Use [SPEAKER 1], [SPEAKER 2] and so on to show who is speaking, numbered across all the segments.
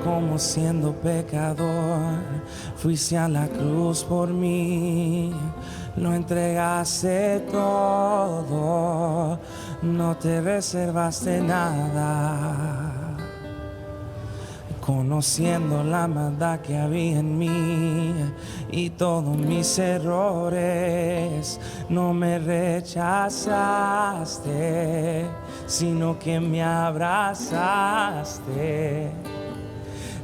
[SPEAKER 1] como siendo pecador, fuiste a la cruz por mí, lo entregaste todo, no te reservaste nada. Conociendo la maldad que había en mí y todos mis errores, no me rechazaste, sino que me abrazaste.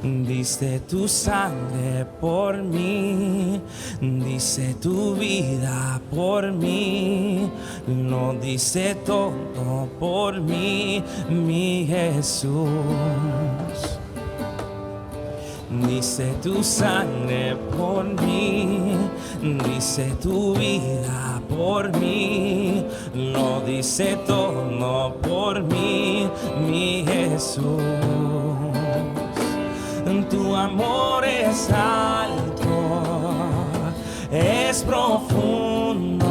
[SPEAKER 1] Diste tu sangre por mí, diste tu vida por mí, lo diste todo por mí, mi Jesús. Diste tu sangre por mí, diste tu vida por mí, lo diste todo por mí, mi Jesús. Tu amor es alto, es profundo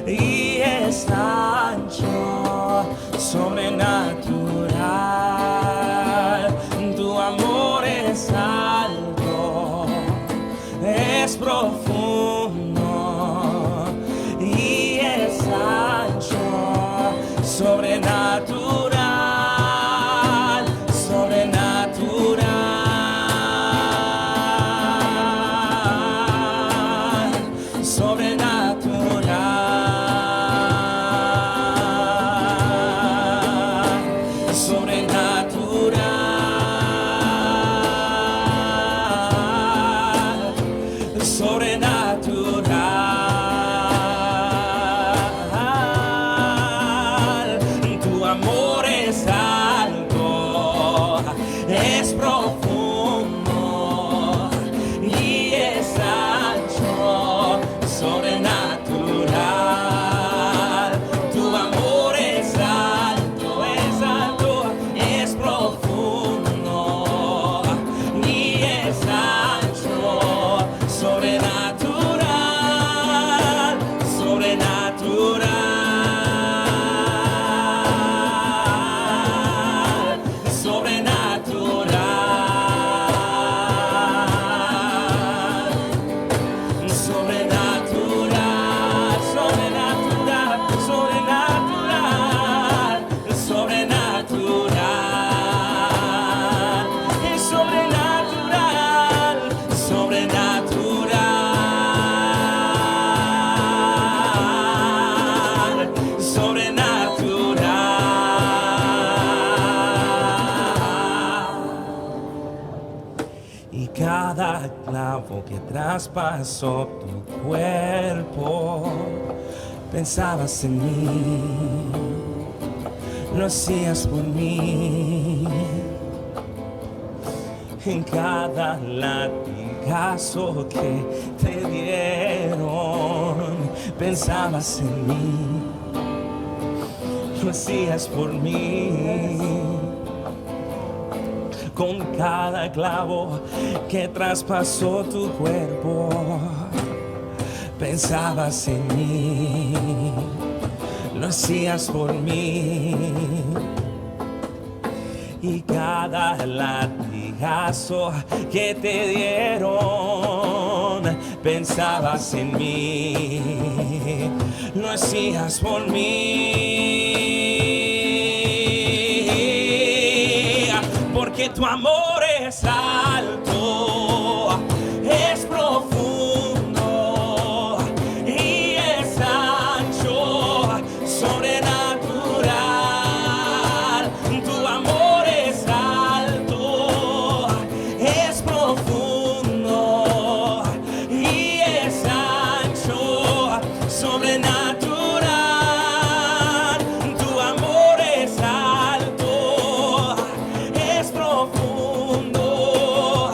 [SPEAKER 1] y es ancho, sobrenatural. Tu amor es alto, es profundo y es ancho, sobrenatural. Que traspasó tu cuerpo, pensabas en mí, lo hacías por mí. En cada latigazo que te dieron, pensabas en mí, lo hacías por mí. Con cada clavo que traspasó tu cuerpo, pensabas en mí, lo hacías por mí. Y cada latigazo que te dieron, pensabas en mí, lo hacías por mí. Porque tu amor es alto, es profundo y es ancho, sobrenatural. Tu amor es alto, es profundo y es ancho, sobrenatural. Tu amor es alto, profundo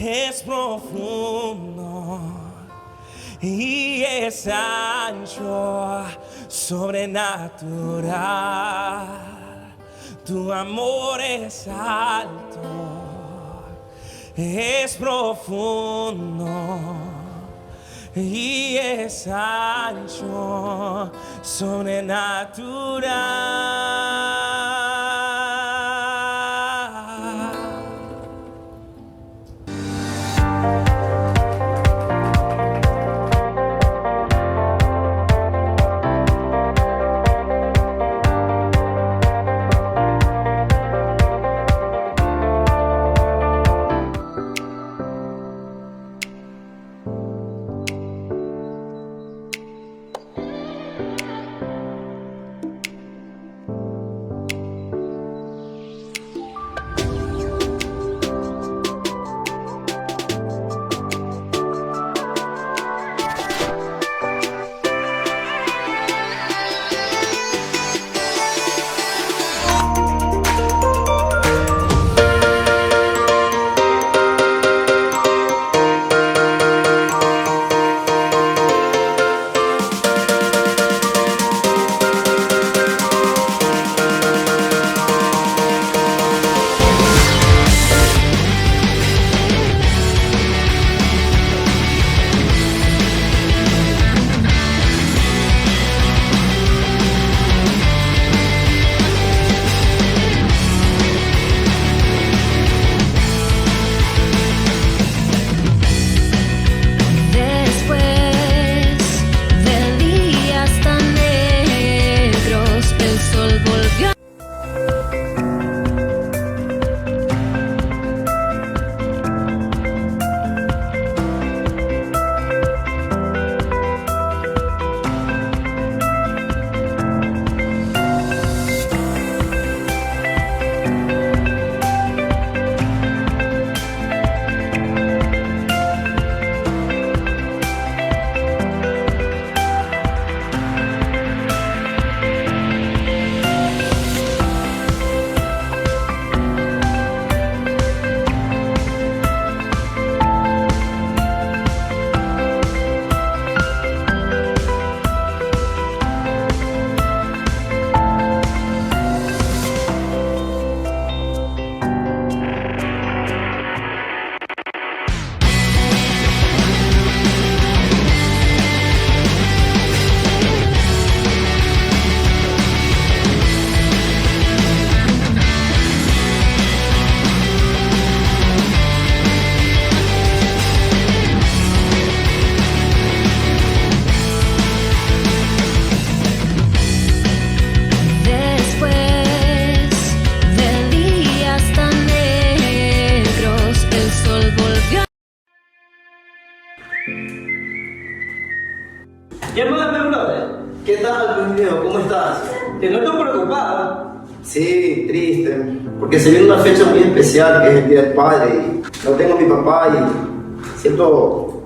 [SPEAKER 1] es profundo y es ancho, sobrenatural. Tu amor es alto, es profundo y es ancho, sobrenatural.
[SPEAKER 2] Llámame, brother.
[SPEAKER 3] ¿Qué tal, pues, viejo? ¿Cómo estás?
[SPEAKER 2] Te noto preocupado.
[SPEAKER 3] Sí, triste, porque se viene una fecha muy especial que es el Día del Padre y no tengo a mi papá y siento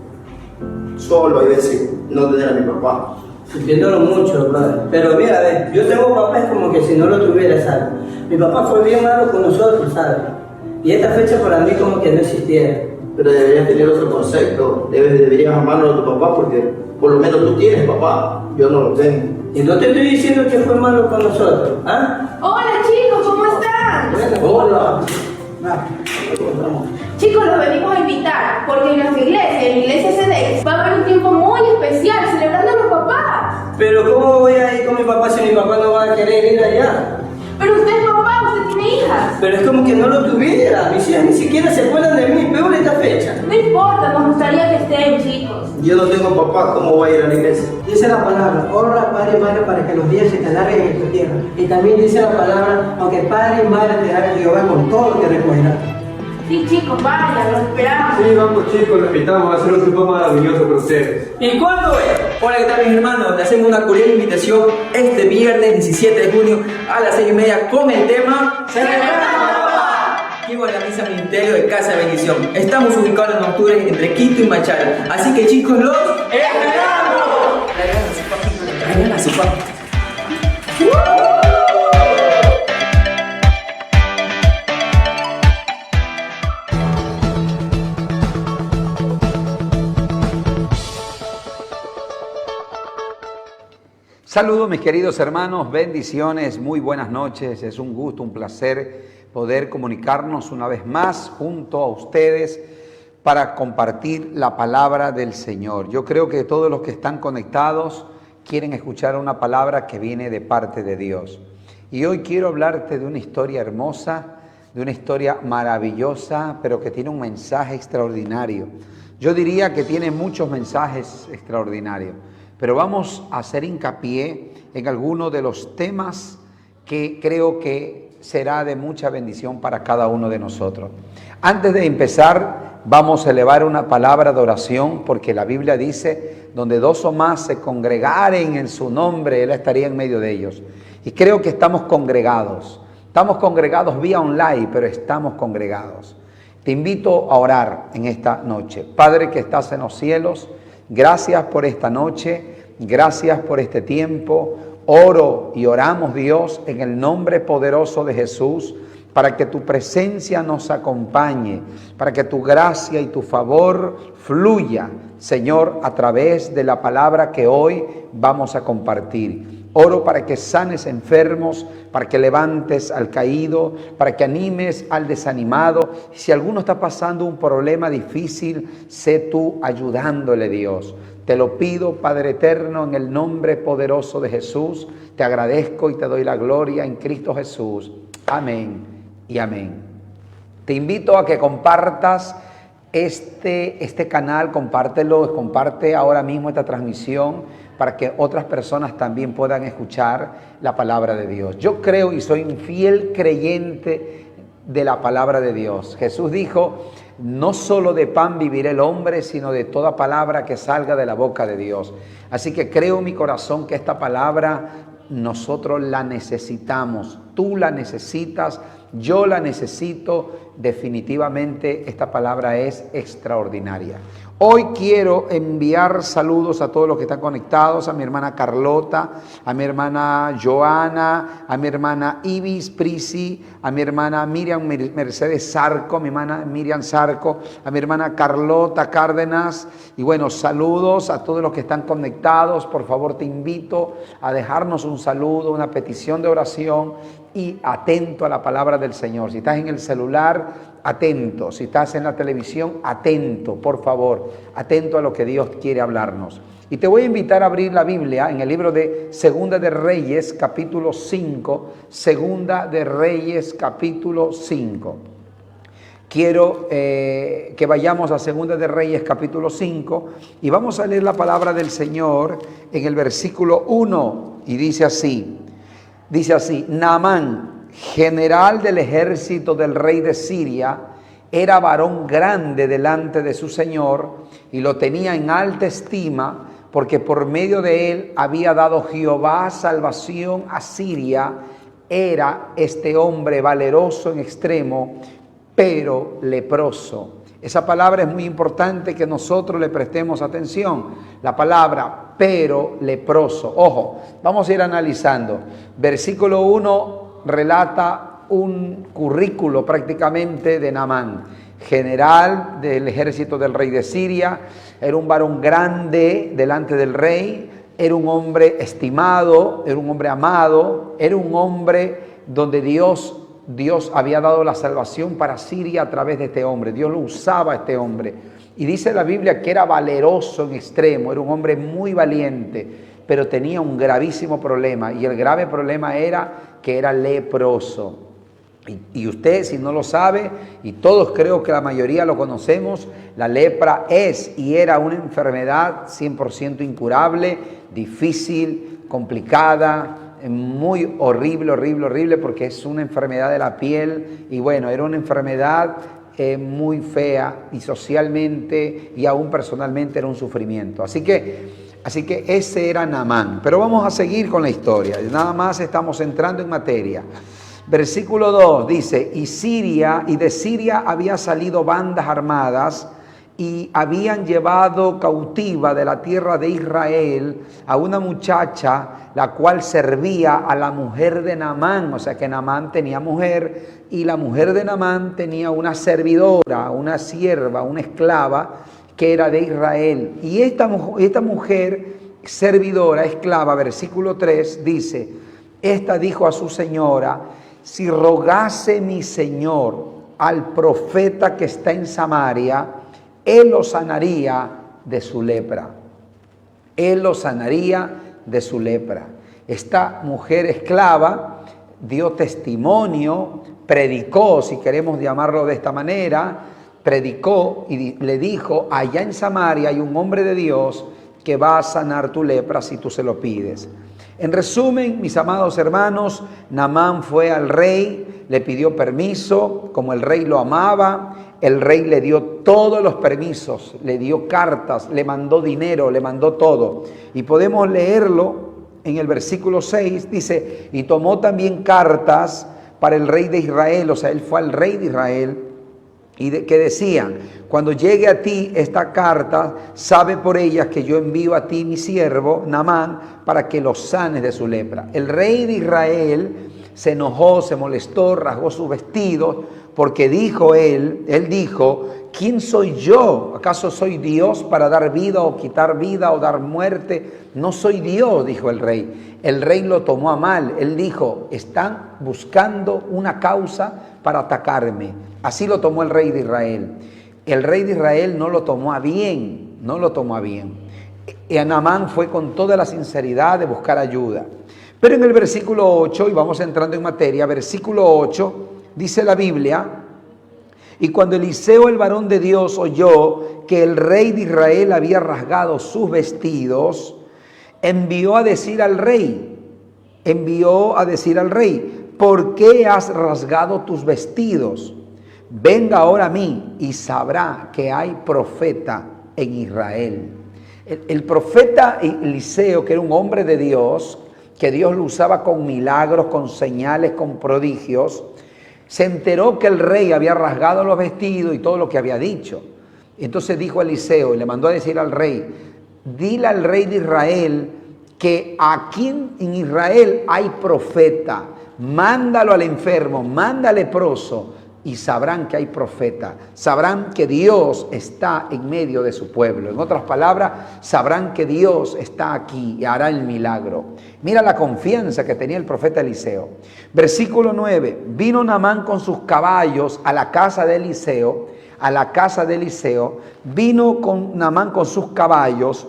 [SPEAKER 3] solo a veces no tener a mi papá.
[SPEAKER 2] Entiéndolo mucho, brother. Pero mira, a ver, yo tengo papá, es como que si no lo tuviera, ¿sabes? Mi papá fue bien malo con nosotros, ¿sabes? Y esta fecha para mí como que no existiera.
[SPEAKER 3] Pero deberías tener otro concepto, deberías amarlo a tu papá porque por lo menos tú tienes papá, yo no lo tengo.
[SPEAKER 2] Y no te estoy diciendo que fue malo con nosotros, ¿ah?
[SPEAKER 4] Hola chicos, ¿cómo están?
[SPEAKER 2] Hola.
[SPEAKER 4] Chicos, los venimos a invitar porque en nuestra iglesia, en la iglesia CDX, va a haber un tiempo muy especial celebrando a los papás.
[SPEAKER 2] Pero ¿cómo voy a ir con mi papá si mi papá no va a querer ir allá?
[SPEAKER 4] Pero usted es papá, usted tiene hijas.
[SPEAKER 2] Pero es como que no lo tuviera. Mis hijas ni siquiera se acuerdan de mí, peor esta fecha.
[SPEAKER 4] No importa, nos gustaría que estén, chicos.
[SPEAKER 3] Yo no tengo papá, ¿cómo voy a ir a la iglesia?
[SPEAKER 5] Dice la palabra, honra padre y madre para que los días se te alarguen en tu tierra. Y también dice la palabra, aunque padre y madre te hagan Jehová con todo lo que recogerás.
[SPEAKER 4] Sí, chicos, vayan, los esperamos.
[SPEAKER 6] Sí, vamos chicos, los invitamos a hacer un tiempo maravilloso para ustedes.
[SPEAKER 2] ¿Y cuándo es?
[SPEAKER 7] Hola, ¿qué tal mis hermanos? Le hacemos una cordial invitación este viernes 17 de junio a las 6:30 con el tema aquí en la misa ministerio de Casa de Bendición. Estamos ubicados en octubre entre Quito y Machala. Así que chicos, los
[SPEAKER 2] ¡esperamos!
[SPEAKER 7] traigan a su papá.
[SPEAKER 8] Saludos mis queridos hermanos, bendiciones, muy buenas noches. Es un gusto, un placer poder comunicarnos una vez más junto a ustedes para compartir la palabra del Señor. Yo creo que todos los que están conectados quieren escuchar una palabra que viene de parte de Dios. Y hoy quiero hablarte de una historia hermosa, de una historia maravillosa, pero que tiene un mensaje extraordinario. Yo diría que tiene muchos mensajes extraordinarios, pero vamos a hacer hincapié en algunos de los temas que creo que será de mucha bendición para cada uno de nosotros. Antes de empezar, vamos a elevar una palabra de oración, porque la Biblia dice, donde dos o más se congregaren en su nombre, Él estaría en medio de ellos. Y creo que estamos congregados vía online, pero estamos congregados. Te invito a orar en esta noche. Padre que estás en los cielos, gracias por esta noche, gracias por este tiempo. Oro y oramos, Dios, en el nombre poderoso de Jesús, para que tu presencia nos acompañe, para que tu gracia y tu favor fluya, Señor, a través de la palabra que hoy vamos a compartir. Oro para que sanes enfermos, para que levantes al caído, para que animes al desanimado. Si alguno está pasando un problema difícil, sé tú ayudándole, Dios. Te lo pido, Padre eterno, en el nombre poderoso de Jesús. Te agradezco y te doy la gloria en Cristo Jesús. Amén y amén. Te invito a que compartas este canal, comparte ahora mismo esta transmisión para que otras personas también puedan escuchar la palabra de Dios. Yo creo y soy un fiel creyente de la palabra de Dios. Jesús dijo, no solo de pan vivirá el hombre, sino de toda palabra que salga de la boca de Dios. Así que creo en mi corazón que esta palabra nosotros la necesitamos. Tú la necesitas, yo la necesito. Definitivamente esta palabra es extraordinaria. Hoy quiero enviar saludos a todos los que están conectados, a mi hermana Carlota, a mi hermana Joana, a mi hermana Ibis Prisi, a mi hermana Miriam Mercedes Zarco, a mi hermana Miriam Zarco, a mi hermana Carlota Cárdenas. Y bueno, saludos a todos los que están conectados. Por favor, te invito a dejarnos un saludo, una petición de oración y atento a la palabra del Señor. Si estás en el celular, atento. Si estás en la televisión, atento, por favor, atento a lo que Dios quiere hablarnos. Y te voy a invitar a abrir la Biblia en el libro de Segunda de Reyes, capítulo 5. Segunda de Reyes, capítulo 5. Quiero que vayamos a Segunda de Reyes, capítulo 5, y vamos a leer la palabra del Señor en el versículo 1, y dice así, Naamán, general del ejército del rey de Siria, era varón grande delante de su señor y lo tenía en alta estima, porque por medio de él había dado Jehová salvación a Siria. Era este hombre valeroso en extremo, pero leproso. Esa palabra es muy importante que nosotros le prestemos atención. La palabra, pero leproso. Ojo, vamos a ir analizando. Versículo 1 relata un currículo prácticamente de Naamán, general del ejército del rey de Siria. Era un varón grande delante del rey, era un hombre estimado, era un hombre amado, era un hombre donde Dios había dado la salvación para Siria a través de este hombre. Dios lo usaba a este hombre. Y dice la Biblia que era valeroso en extremo, era un hombre muy valiente, pero tenía un gravísimo problema. Y el grave problema era que era leproso. Y usted, si no lo sabe, y todos creo que la mayoría lo conocemos, la lepra es y era una enfermedad 100% incurable, difícil, complicada, muy horrible, porque es una enfermedad de la piel. Y bueno, era una enfermedad muy fea, y socialmente y aún personalmente era un sufrimiento. Así que ese era Naamán. Pero vamos a seguir con la historia. Nada más estamos entrando en materia. Versículo 2 dice, y de Siria había salido bandas armadas y habían llevado cautiva de la tierra de Israel a una muchacha, la cual servía a la mujer de Naamán. O sea que Naamán tenía mujer, y la mujer de Naamán tenía una servidora, una sierva, una esclava, que era de Israel. Y esta mujer servidora, esclava, versículo 3, dice, esta dijo a su señora, si rogase mi señor al profeta que está en Samaria, él lo sanaría de su lepra. Él lo sanaría de su lepra. Esta mujer esclava dio testimonio, predicó, si queremos llamarlo de esta manera, predicó y le dijo, allá en Samaria hay un hombre de Dios que va a sanar tu lepra si tú se lo pides. En resumen, mis amados hermanos, Naamán fue al rey, le pidió permiso, como el rey lo amaba, el rey le dio todos los permisos, le dio cartas, le mandó dinero, le mandó todo. Y podemos leerlo en el versículo 6, dice, y tomó también cartas para el rey de Israel, o sea, él fue al rey de Israel, y que decían, cuando llegue a ti esta carta, sabe por ellas que yo envío a ti mi siervo, Naamán, para que lo sanes de su lepra. El rey de Israel se enojó, se molestó, rasgó sus vestidos, porque dijo él dijo, ¿quién soy yo? ¿Acaso soy Dios para dar vida o quitar vida o dar muerte? No soy Dios, dijo el rey. El rey lo tomó a mal. Él dijo, están buscando una causa para atacarme. Así lo tomó el rey de Israel. El rey de Israel no lo tomó a bien, no lo tomó a bien. Y Naamán fue con toda la sinceridad de buscar ayuda. Pero en el versículo 8, y vamos entrando en materia, versículo 8, dice la Biblia, y cuando Eliseo, el varón de Dios, oyó que el rey de Israel había rasgado sus vestidos, envió a decir al rey, ¿por qué has rasgado tus vestidos? Venga ahora a mí y sabrá que hay profeta en Israel. El profeta Eliseo, que era un hombre de Dios, que Dios lo usaba con milagros, con señales, con prodigios, se enteró que el rey había rasgado los vestidos y todo lo que había dicho. Entonces dijo a Eliseo y le mandó a decir al rey, dile al rey de Israel que aquí en Israel hay profeta, mándalo al enfermo, manda al leproso y sabrán que hay profeta, sabrán que Dios está en medio de su pueblo. En otras palabras, sabrán que Dios está aquí y hará el milagro. Mira la confianza que tenía el profeta Eliseo. Versículo 9, vino Naamán con sus caballos a la casa de Eliseo, vino con Naamán con sus caballos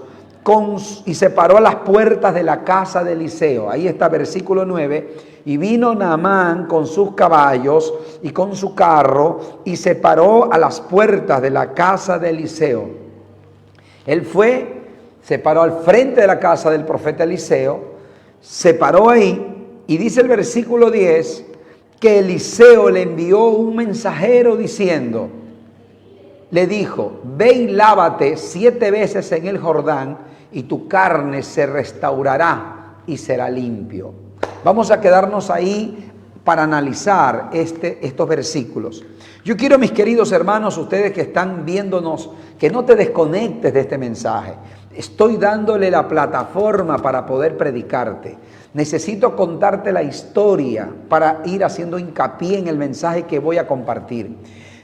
[SPEAKER 8] y se paró a las puertas de la casa de Eliseo. Ahí está versículo 9. Y vino Naamán con sus caballos y con su carro y se paró a las puertas de la casa de Eliseo. Él se paró al frente de la casa del profeta Eliseo, se paró ahí y dice el versículo 10 que Eliseo le envió un mensajero diciendo, le dijo, ve y lávate 7 veces en el Jordán y tu carne se restaurará y será limpio. Vamos a quedarnos ahí para analizar estos versículos. Yo quiero, mis queridos hermanos, ustedes que están viéndonos, que no te desconectes de este mensaje. Estoy dándole la plataforma para poder predicarte. Necesito contarte la historia para ir haciendo hincapié en el mensaje que voy a compartir.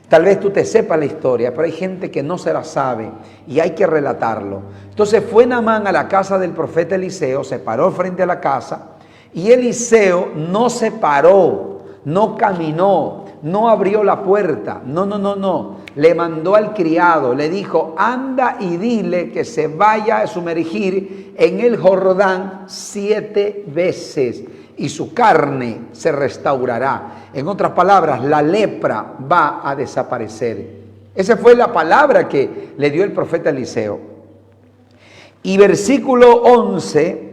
[SPEAKER 8] Tal vez tú te sepas la historia, pero hay gente que no se la sabe y hay que relatarlo. Entonces fue Naamán a la casa del profeta Eliseo, se paró frente a la casa y Eliseo no se paró, no caminó, no abrió la puerta, no. Le mandó al criado, le dijo, anda y dile que se vaya a sumergir en el Jordán 7 veces y su carne se restaurará. En otras palabras, la lepra va a desaparecer. Esa fue la palabra que le dio el profeta Eliseo. Y versículo 11,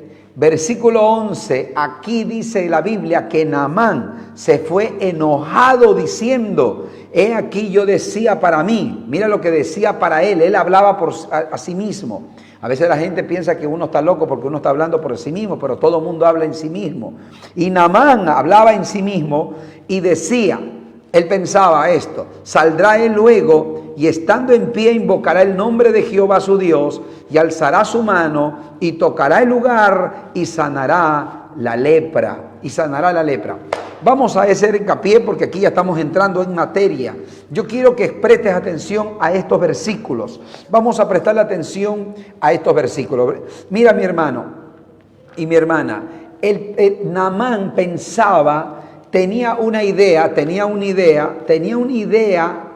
[SPEAKER 8] aquí dice la Biblia que Naamán se fue enojado diciendo, he aquí yo decía para mí, mira lo que decía para él hablaba a sí mismo. A veces la gente piensa que uno está loco porque uno está hablando por sí mismo, pero todo el mundo habla en sí mismo. Y Naamán hablaba en sí mismo y decía, él pensaba esto, saldrá él luego y estando en pie invocará el nombre de Jehová su Dios y alzará su mano y tocará el lugar y sanará la lepra. vamos a hacer hincapié porque aquí ya estamos entrando en materia. Yo quiero que prestes atención a estos versículos. Vamos a prestarle atención a estos versículos. Mira, mi hermano y mi hermana, Naamán pensaba, tenía una idea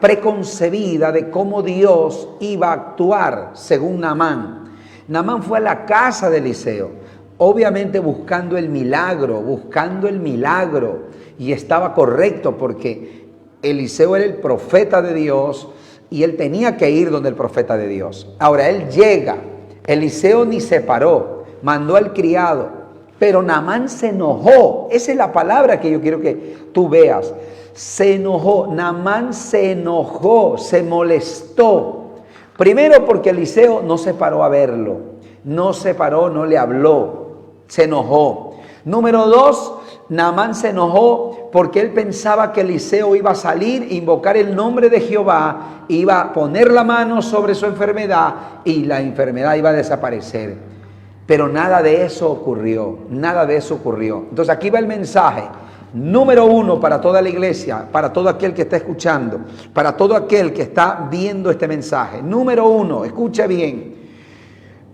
[SPEAKER 8] preconcebida de cómo Dios iba a actuar según Naamán. Naamán fue a la casa de Eliseo, obviamente buscando el milagro, y estaba correcto porque Eliseo era el profeta de Dios y él tenía que ir donde el profeta de Dios. Ahora él llega, Eliseo ni se paró, mandó al criado, pero Naamán se enojó. Esa es la palabra que yo quiero que tú veas. Se enojó, Naamán se enojó, se molestó. Primero porque Eliseo no se paró a verlo, no se paró, no le habló, se enojó. Número 2, Naamán se enojó porque él pensaba que Eliseo iba a salir, invocar el nombre de Jehová, iba a poner la mano sobre su enfermedad y la enfermedad iba a desaparecer. Pero nada de eso ocurrió, nada de eso ocurrió. Entonces aquí va el mensaje. Número 1 para toda la iglesia, para todo aquel que está escuchando, para todo aquel que está viendo este mensaje. Número 1, escucha bien.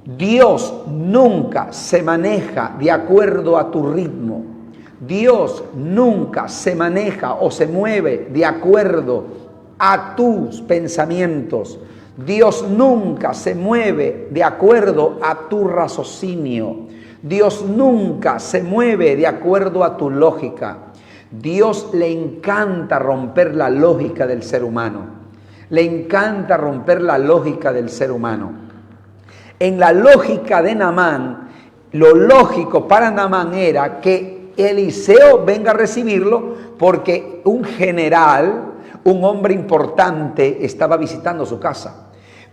[SPEAKER 8] Dios nunca se maneja de acuerdo a tu ritmo. Dios nunca se maneja o se mueve de acuerdo a tus pensamientos. Dios nunca se mueve de acuerdo a tu raciocinio. Dios nunca se mueve de acuerdo a tu lógica. Dios le encanta romper la lógica del ser humano. Le encanta romper la lógica del ser humano. En la lógica de Naamán, lo lógico para Naamán era que Eliseo venga a recibirlo porque un general, un hombre importante, estaba visitando su casa.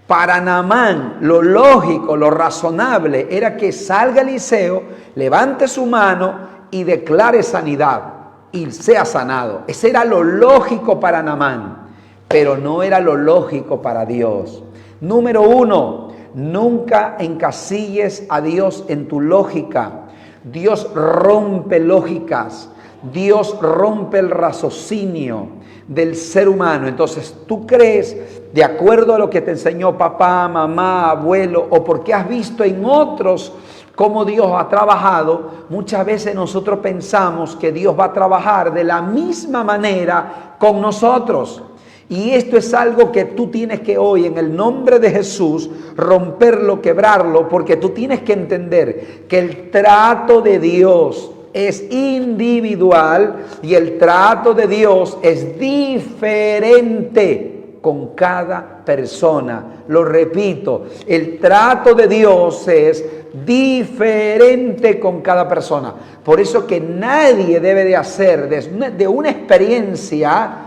[SPEAKER 8] Para Naamán, lo lógico, lo razonable era que salga Eliseo, levante su mano y declare sanidad y sea sanado. Ese era lo lógico para Naamán, pero no era lo lógico para Dios. Número 1, nunca encasilles a Dios en tu lógica. Dios rompe lógicas, Dios rompe el raciocinio del ser humano. Entonces tú crees, de acuerdo a lo que te enseñó papá, mamá, abuelo, o porque has visto en otros cómo Dios ha trabajado, muchas veces nosotros pensamos que Dios va a trabajar de la misma manera con nosotros. Y esto es algo que tú tienes que hoy, en el nombre de Jesús, romperlo, quebrarlo, porque tú tienes que entender que el trato de Dios es individual y el trato de Dios es diferente con cada persona. Lo repito, el trato de Dios es diferente con cada persona. Por eso que nadie debe de hacer de una experiencia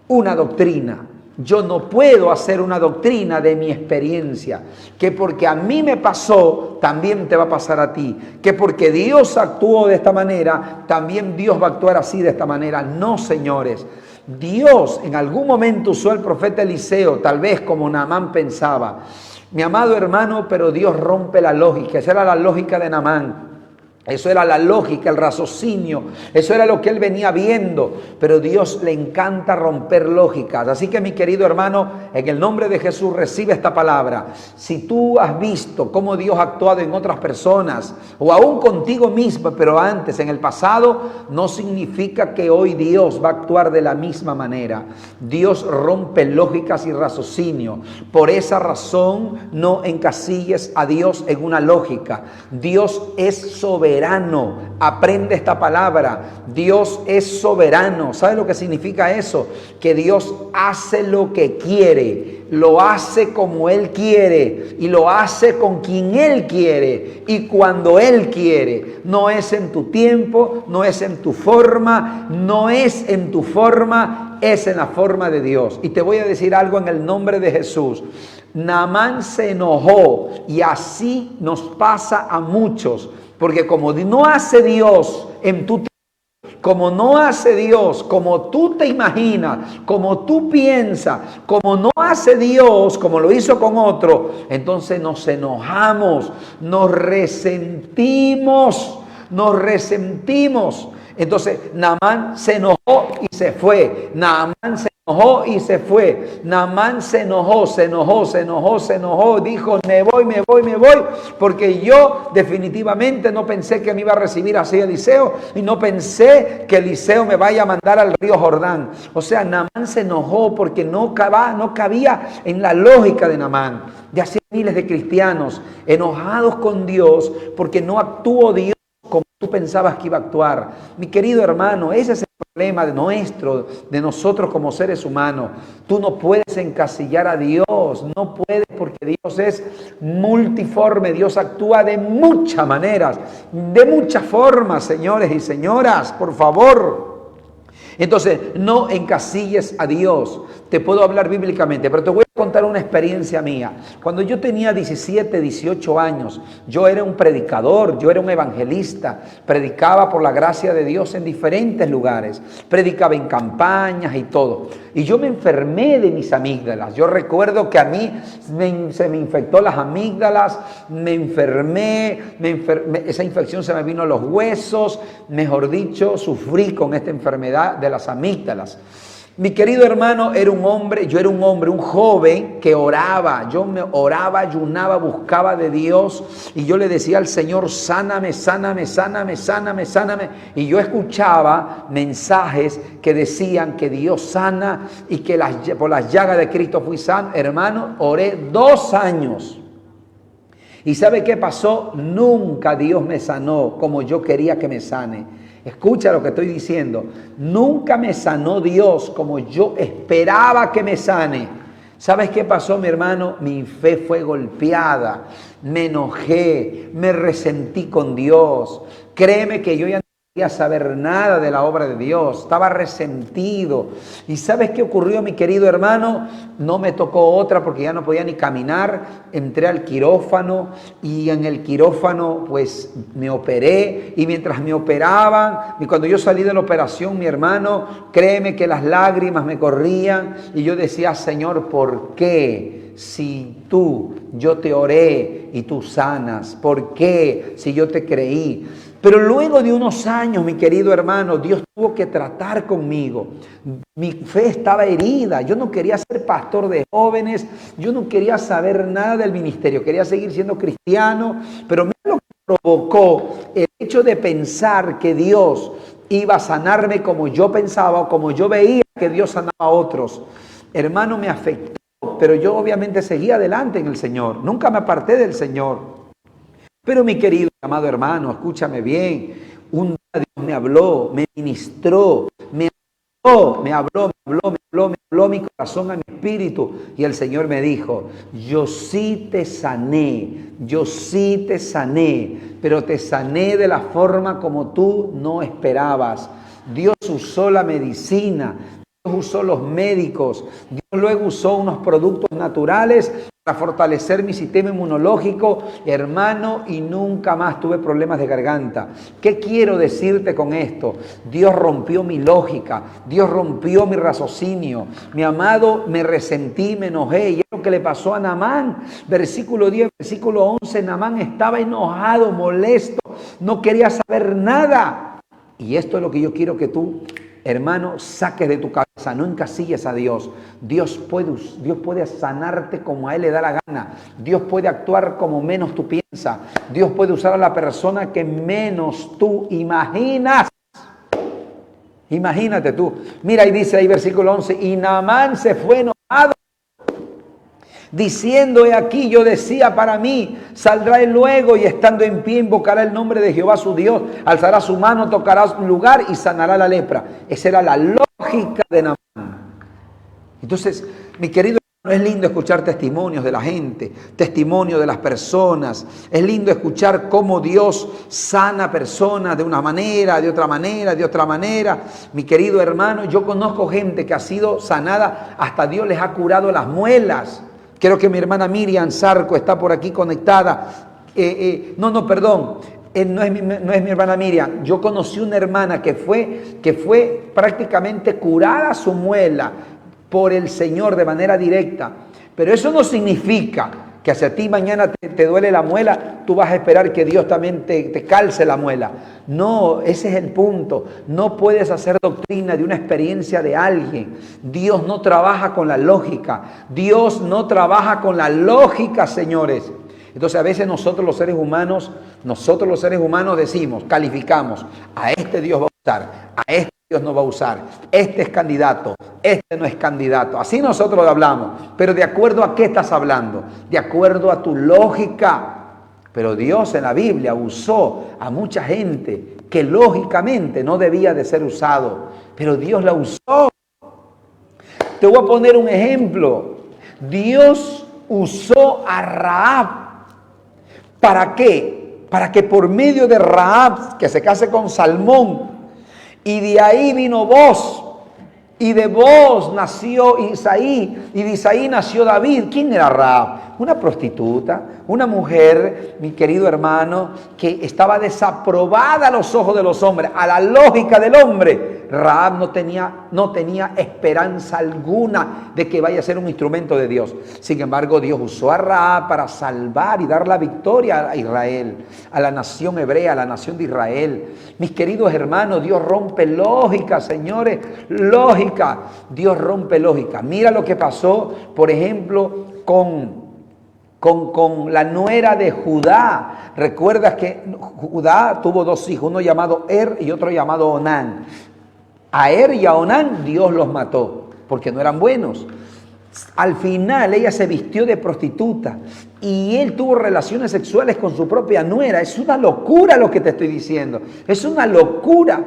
[SPEAKER 8] una doctrina. Yo no puedo hacer una doctrina de mi experiencia, que porque a mí me pasó, también te va a pasar a ti, que porque Dios actuó de esta manera, también Dios va a actuar así de esta manera. No, señores. Dios en algún momento usó al profeta Eliseo, tal vez como Naamán pensaba. Mi amado hermano, pero Dios rompe la lógica. Esa era la lógica de Naamán. Eso era la lógica, el raciocinio, eso era lo que él venía viendo, pero Dios le encanta romper lógicas. Así que mi querido hermano, en el nombre de Jesús recibe esta palabra. Si tú has visto cómo Dios ha actuado en otras personas o aún contigo mismo, pero antes, en el pasado, no significa que hoy Dios va a actuar de la misma manera. Dios rompe lógicas y raciocinio. Por esa razón no encasilles a Dios en una lógica. Dios es soberano. Aprende esta palabra. Dios es soberano. ¿Sabe lo que significa eso? Que Dios hace lo que quiere, lo hace como Él quiere y lo hace con quien Él quiere y cuando Él quiere. No es en tu tiempo, no es en tu forma, no es en tu forma, es en la forma de Dios. Y te voy a decir algo en el nombre de Jesús. Naamán se enojó y así nos pasa a muchos. Porque como no hace Dios en tu tiempo, como no hace Dios como tú te imaginas, como tú piensas, como no hace Dios como lo hizo con otro, entonces nos enojamos, nos resentimos. Entonces Naamán se enojó y se fue. Naamán se enojó y se fue. Naamán se enojó, dijo, me voy, porque yo definitivamente no pensé que me iba a recibir así Eliseo, y no pensé que Eliseo me vaya a mandar al río Jordán. O sea, Naamán se enojó porque no cabía en la lógica de Naamán. Y así miles de cristianos enojados con Dios porque no actuó Dios como tú pensabas que iba a actuar. Mi querido hermano, ese es el problema de nosotros como seres humanos. Tú no puedes encasillar a Dios, no puedes, porque Dios es multiforme, Dios actúa de muchas maneras, de muchas formas, señores y señoras, por favor. Entonces, no encasilles a Dios. Te puedo hablar bíblicamente, pero te voy a contar una experiencia mía. Cuando yo tenía 17, 18 años, yo era un predicador, yo era un evangelista. Predicaba por la gracia de Dios en diferentes lugares. Predicaba en campañas y todo. Y yo me enfermé de mis amígdalas. Yo recuerdo que a mí se me infectó las amígdalas, me enfermé, esa infección se me vino a los huesos. Mejor dicho, sufrí con esta enfermedad de las amígdalas. Mi querido hermano, yo era un hombre, un joven que oraba. Yo me oraba, ayunaba, buscaba de Dios, y yo le decía al Señor, sáname, sáname, sáname, sáname, sáname. Y yo escuchaba mensajes que decían que Dios sana y que por las llagas de Cristo fui sano. Hermano, oré 2 años. ¿Y sabe qué pasó? Nunca Dios me sanó como yo quería que me sane. Escucha lo que estoy diciendo. Nunca me sanó Dios como yo esperaba que me sane. ¿Sabes qué pasó, mi hermano? Mi fe fue golpeada. Me enojé, me resentí con Dios. Créeme que yo ya no quería saber nada de la obra de Dios. Estaba resentido. ¿Y sabes qué ocurrió, mi querido hermano? No me tocó otra porque ya no podía ni caminar. Entré al quirófano y en el quirófano pues me operé. Y mientras me operaban, y cuando yo salí de la operación, mi hermano, créeme que las lágrimas me corrían. Y yo decía, Señor, ¿por qué? Si yo te oré y tú sanas. ¿Por qué? Si yo te creí. Pero luego de unos años, mi querido hermano, Dios tuvo que tratar conmigo. Mi fe estaba herida. Yo no quería ser pastor de jóvenes. Yo no quería saber nada del ministerio. Quería seguir siendo cristiano. Pero mira lo que provocó el hecho de pensar que Dios iba a sanarme como yo pensaba o como yo veía que Dios sanaba a otros. Hermano, me afectó. Pero yo obviamente seguí adelante en el Señor. Nunca me aparté del Señor. Pero mi querido amado hermano, escúchame bien. Un día Dios me habló, me ministró, me habló mi corazón a mi espíritu. Y el Señor me dijo, yo sí te sané, pero te sané de la forma como tú no esperabas. Dios usó la medicina, Dios usó los médicos, Dios luego usó unos productos naturales para fortalecer mi sistema inmunológico, hermano, y nunca más tuve problemas de garganta. ¿Qué quiero decirte con esto? Dios rompió mi lógica, Dios rompió mi raciocinio. Mi amado, me resentí, me enojé, y es lo que le pasó a Naamán. Versículo 10, versículo 11, Naamán estaba enojado, molesto, no quería saber nada. Y esto es lo que yo quiero que tú, hermano, saques de tu cabeza, no encasilles a Dios. Dios puede sanarte como a Él le da la gana. Dios puede actuar como menos tú piensas. Dios puede usar a la persona que menos tú imaginas. Imagínate tú. Mira, ahí dice ahí versículo 11, y Naamán se fue enojado, diciendo, he aquí, yo decía para mí, saldrá él luego y estando en pie invocará el nombre de Jehová su Dios, alzará su mano, tocará un lugar y sanará la lepra. Esa era la lógica de Naamán. Entonces, mi querido hermano, es lindo escuchar testimonios de la gente, testimonios de las personas. Es lindo escuchar cómo Dios sana personas de una manera, de otra manera, de otra manera. Mi querido hermano, yo conozco gente que ha sido sanada, hasta Dios les ha curado las muelas. Creo que mi hermana Miriam Zarco está por aquí conectada. Perdón. No es mi hermana Miriam. Yo conocí una hermana que fue prácticamente curada su muela por el Señor de manera directa. Pero eso no significa Que si a ti mañana te duele la muela, tú vas a esperar que Dios también te calce la muela. No, ese es el punto. No puedes hacer doctrina de una experiencia de alguien. Dios no trabaja con la lógica. Dios no trabaja con la lógica, señores. Entonces a veces nosotros los seres humanos decimos, calificamos, a este Dios va a usar, a este Dios no va a usar, este es candidato, este no es candidato. Así nosotros hablamos, pero ¿de acuerdo a qué estás hablando? De acuerdo a tu lógica. Pero Dios en la Biblia usó a mucha gente que lógicamente no debía de ser usado, pero Dios la usó. Te voy a poner un ejemplo. Dios usó a Rahab. ¿Para qué? Para que por medio de Rahab, que se case con Salmón, y de ahí vino Booz, y de Booz nació Isaí, y de Isaí nació David. ¿Quién era Rahab? Una prostituta, una mujer, mi querido hermano, que estaba desaprobada a los ojos de los hombres, a la lógica del hombre. Rahab no tenía esperanza alguna de que vaya a ser un instrumento de Dios. Sin embargo, Dios usó a Rahab para salvar y dar la victoria a Israel, a la nación hebrea, a la nación de Israel. Mis queridos hermanos, Dios rompe lógica, señores, lógica. Dios rompe lógica. Mira lo que pasó, por ejemplo, con la nuera de Judá. Recuerdas que Judá tuvo dos hijos, uno llamado Er y otro llamado Onán. A Er y a Onán Dios los mató porque no eran buenos. Al final ella se vistió de prostituta y él tuvo relaciones sexuales con su propia nuera. Es una locura lo que te estoy diciendo. Es una locura.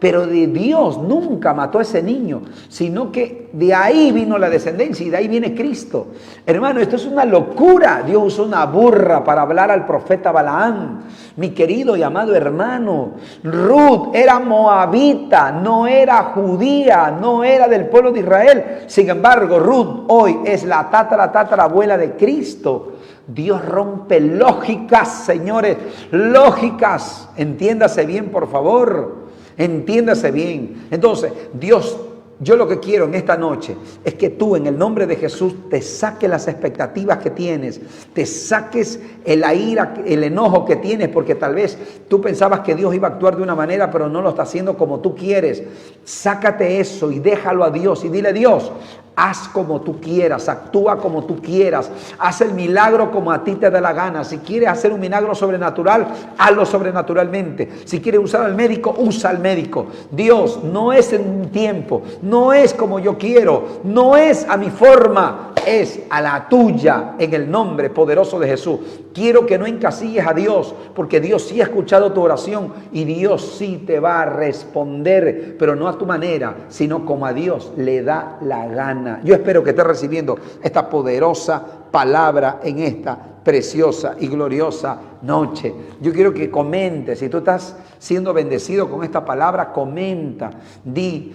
[SPEAKER 8] Pero de Dios nunca mató a ese niño, sino que de ahí vino la descendencia y de ahí viene Cristo. Hermano, esto es una locura. Dios usó una burra para hablar al profeta Balaam. Mi querido y amado hermano, Ruth era moabita, no era judía, no era del pueblo de Israel. Sin embargo, Ruth hoy es la tatarabuela de Cristo. Dios rompe lógicas, señores, lógicas. Entiéndase bien, por favor. Entiéndase bien. Entonces, Dios, yo lo que quiero en esta noche es que tú, en el nombre de Jesús, te saques las expectativas que tienes, te saques la ira, el enojo que tienes, porque tal vez tú pensabas que Dios iba a actuar de una manera, pero no lo está haciendo como tú quieres. Sácate eso y déjalo a Dios y dile: Dios, haz como tú quieras, actúa como tú quieras, haz el milagro como a ti te da la gana. Si quieres hacer un milagro sobrenatural, hazlo sobrenaturalmente. Si quieres usar al médico, usa al médico. Dios, no es en un tiempo, no es como yo quiero, no es a mi forma, es a la tuya, en el nombre poderoso de Jesús. Quiero que no encasilles a Dios, porque Dios sí ha escuchado tu oración y Dios sí te va a responder, pero no a tu manera, sino como a Dios le da la gana. Yo espero que estés recibiendo esta poderosa palabra en esta preciosa y gloriosa noche. Yo quiero que comentes. Si tú estás siendo bendecido con esta palabra, comenta. Di,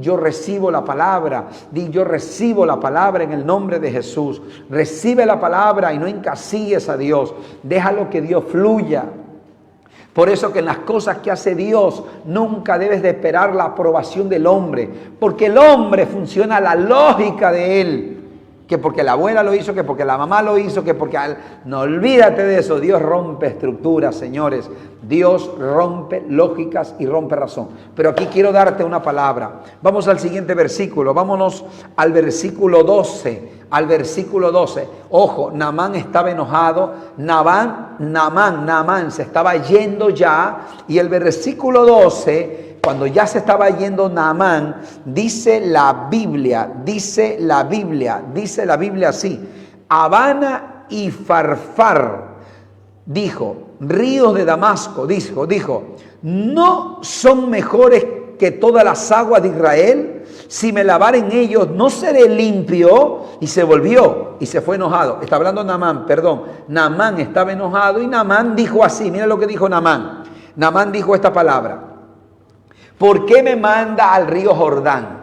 [SPEAKER 8] yo recibo la palabra. Di, yo recibo la palabra en el nombre de Jesús. Recibe la palabra y no encasilles a Dios. Déjalo que Dios fluya. Por eso que en las cosas que hace Dios nunca debes de esperar la aprobación del hombre, porque el hombre funciona a la lógica de él, que porque la abuela lo hizo, que porque la mamá lo hizo, que porque... No, olvídate de eso. Dios rompe estructuras, señores. Dios rompe lógicas y rompe razón. Pero aquí quiero darte una palabra. Vamos al siguiente versículo. Vámonos al versículo 12. Al versículo 12. Ojo, Naamán estaba enojado. Naamán se estaba yendo ya. Y el versículo 12... Cuando ya se estaba yendo Naamán, dice la Biblia así: Abana y Farfar, dijo, ríos de Damasco, dijo, ¿no son mejores que todas las aguas de Israel? Si me lavar en ellos, ¿no seré limpio? Y se volvió y se fue enojado. Está hablando Naamán, perdón. Naamán estaba enojado y Naamán dijo así, mira lo que dijo Naamán. Naamán dijo esta palabra: ¿por qué me manda al río Jordán?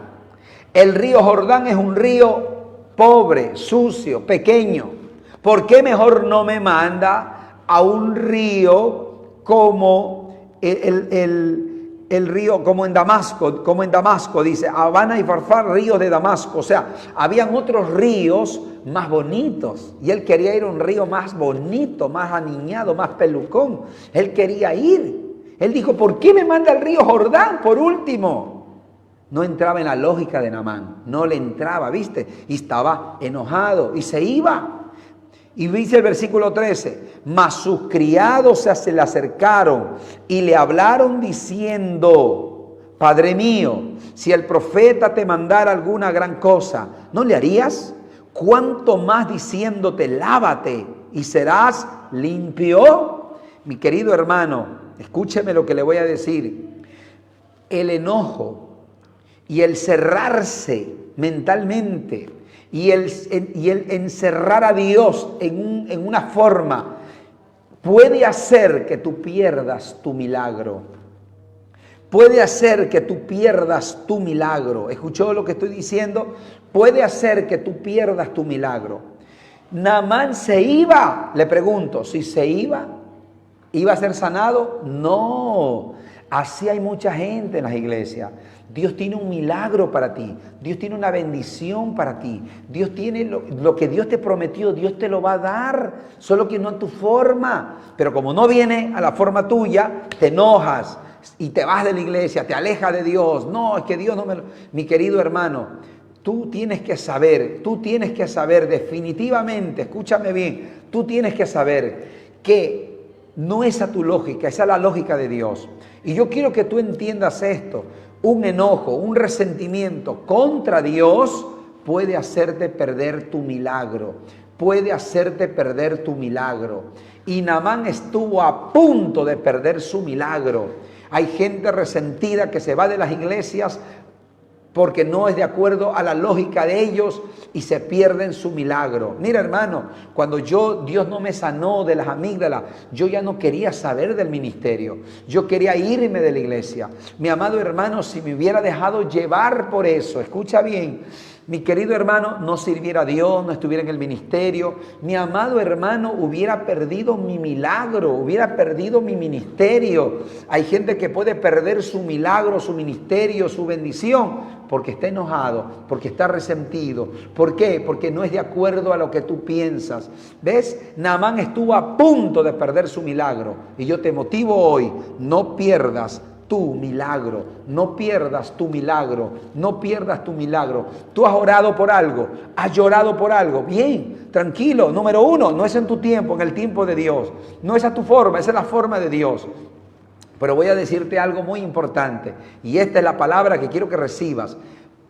[SPEAKER 8] El río Jordán es un río pobre, sucio, pequeño. ¿Por qué mejor no me manda a un río como el río, como en Damasco, dice, Habana y Farfar, ríos de Damasco. O sea, habían otros ríos más bonitos. Y él quería ir a un río más bonito, más aniñado, más pelucón. Él quería ir. Él dijo, ¿por qué me manda al río Jordán por último? No entraba en la lógica de Naamán. No le entraba, ¿viste? Y estaba enojado y se iba. Y dice el versículo 13, mas sus criados se le acercaron y le hablaron diciendo, Padre mío, si el profeta te mandara alguna gran cosa, ¿no le harías? ¿Cuánto más diciéndote, lávate y serás limpio? Mi querido hermano, escúcheme lo que le voy a decir. El enojo y el cerrarse mentalmente y el encerrar a Dios en una forma puede hacer que tú pierdas tu milagro. Puede hacer que tú pierdas tu milagro. ¿Escuchó lo que estoy diciendo? Puede hacer que tú pierdas tu milagro. Naamán se iba. Le pregunto, si se iba, ¿iba a ser sanado? No. Así hay mucha gente en las iglesias. Dios tiene un milagro para ti. Dios tiene una bendición para ti. Dios tiene lo que Dios te prometió, Dios te lo va a dar. Solo que no a tu forma. Pero como no viene a la forma tuya, te enojas y te vas de la iglesia, te alejas de Dios. No, es que Dios no me lo... Mi querido hermano, tú tienes que saber definitivamente, escúchame bien, tú tienes que saber que no es a tu lógica, es a la lógica de Dios. Y yo quiero que tú entiendas esto. Un enojo, un resentimiento contra Dios puede hacerte perder tu milagro. Puede hacerte perder tu milagro. Y Naamán estuvo a punto de perder su milagro. Hay gente resentida que se va de las iglesias porque no es de acuerdo a la lógica de ellos y se pierden su milagro. Mira, hermano, cuando Dios no me sanó de las amígdalas, yo ya no quería saber del ministerio. Yo quería irme de la iglesia. Mi amado hermano, si me hubiera dejado llevar por eso, escucha bien, mi querido hermano, no sirviera a Dios, no estuviera en el ministerio. Mi amado hermano hubiera perdido mi milagro, hubiera perdido mi ministerio. Hay gente que puede perder su milagro, su ministerio, su bendición, porque está enojado, porque está resentido. ¿Por qué? Porque no es de acuerdo a lo que tú piensas. ¿Ves? Naamán estuvo a punto de perder su milagro. Y yo te motivo hoy, no pierdas tu milagro, no pierdas tu milagro, no pierdas tu milagro. Tú has orado por algo, has llorado por algo, bien, tranquilo. Número uno, no es en tu tiempo, en el tiempo de Dios. No es a tu forma, esa es la forma de Dios. Pero voy a decirte algo muy importante, y esta es la palabra que quiero que recibas.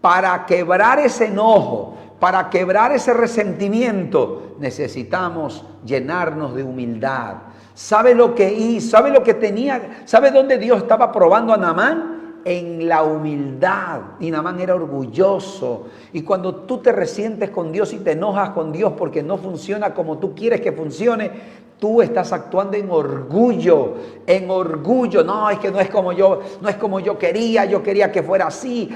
[SPEAKER 8] Para quebrar ese enojo, para quebrar ese resentimiento, necesitamos llenarnos de humildad. ¿Sabe lo que hizo? ¿Sabe lo que tenía? ¿Sabe dónde Dios estaba probando a Naamán? En la humildad. Y Naamán era orgulloso. Y cuando tú te resientes con Dios y te enojas con Dios porque no funciona como tú quieres que funcione, tú estás actuando en orgullo, no, es que no es como yo quería que fuera así,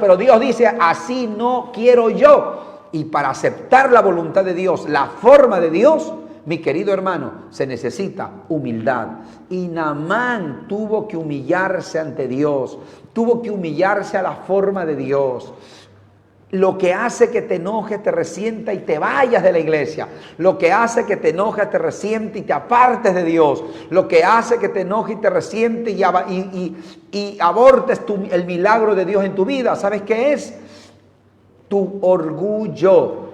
[SPEAKER 8] pero Dios dice, así no quiero yo. Y para aceptar la voluntad de Dios, la forma de Dios, mi querido hermano, se necesita humildad. Y Naamán tuvo que humillarse ante Dios, tuvo que humillarse a la forma de Dios. Lo que hace que te enojes, te resienta y te vayas de la iglesia. Lo que hace que te enojes, te resiente y te apartes de Dios. Lo que hace que te enojes y te resiente y abortes el milagro de Dios en tu vida. ¿Sabes qué es? Tu orgullo.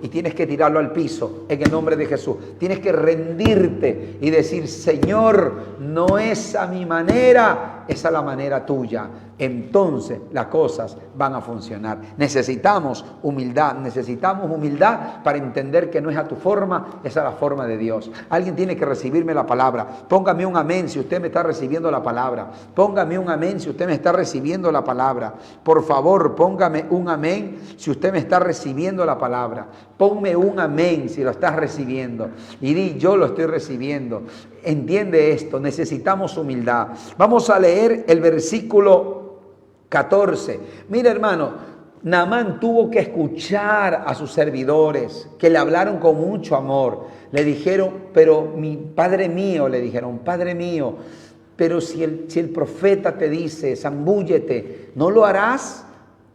[SPEAKER 8] Y tienes que tirarlo al piso en el nombre de Jesús. Tienes que rendirte y decir, Señor, no es a mi manera, es a la manera tuya. Entonces las cosas van a funcionar. Necesitamos humildad para entender que no es a tu forma, es a la forma de Dios. Alguien tiene que recibirme la palabra. Póngame un amén si usted me está recibiendo la palabra. Póngame un amén si usted me está recibiendo la palabra. Por favor, póngame un amén si usted me está recibiendo la palabra. Ponme un amén si lo estás recibiendo. Y di, yo lo estoy recibiendo. Entiende esto, necesitamos humildad. Vamos a leer el versículo 14. Mira, hermano, Naamán tuvo que escuchar a sus servidores que le hablaron con mucho amor. Le dijeron, pero mi padre mío, le dijeron, Padre mío, Pero si el profeta te dice, zambúllete, ¿no lo harás?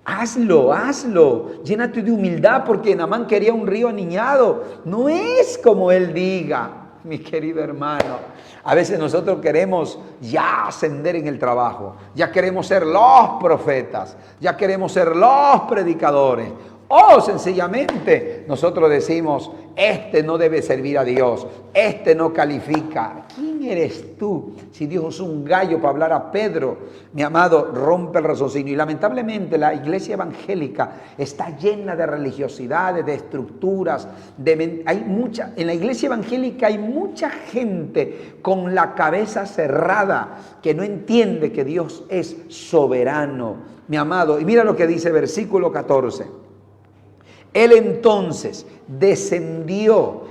[SPEAKER 8] Hazlo, hazlo. Llénate de humildad, porque Naamán quería un río aniñado. No es como él diga, mi querido hermano. A veces nosotros queremos ya ascender en el trabajo, ya queremos ser los profetas, ya queremos ser los predicadores. O sencillamente nosotros decimos, este no debe servir a Dios, este no califica. ¿Quién eres tú? Si Dios usó un gallo para hablar a Pedro, mi amado, rompe el raciocinio. Y lamentablemente la iglesia evangélica está llena de religiosidades, de estructuras. En la iglesia evangélica hay mucha gente con la cabeza cerrada que no entiende que Dios es soberano, mi amado. Y mira lo que dice versículo 14. Él entonces descendió,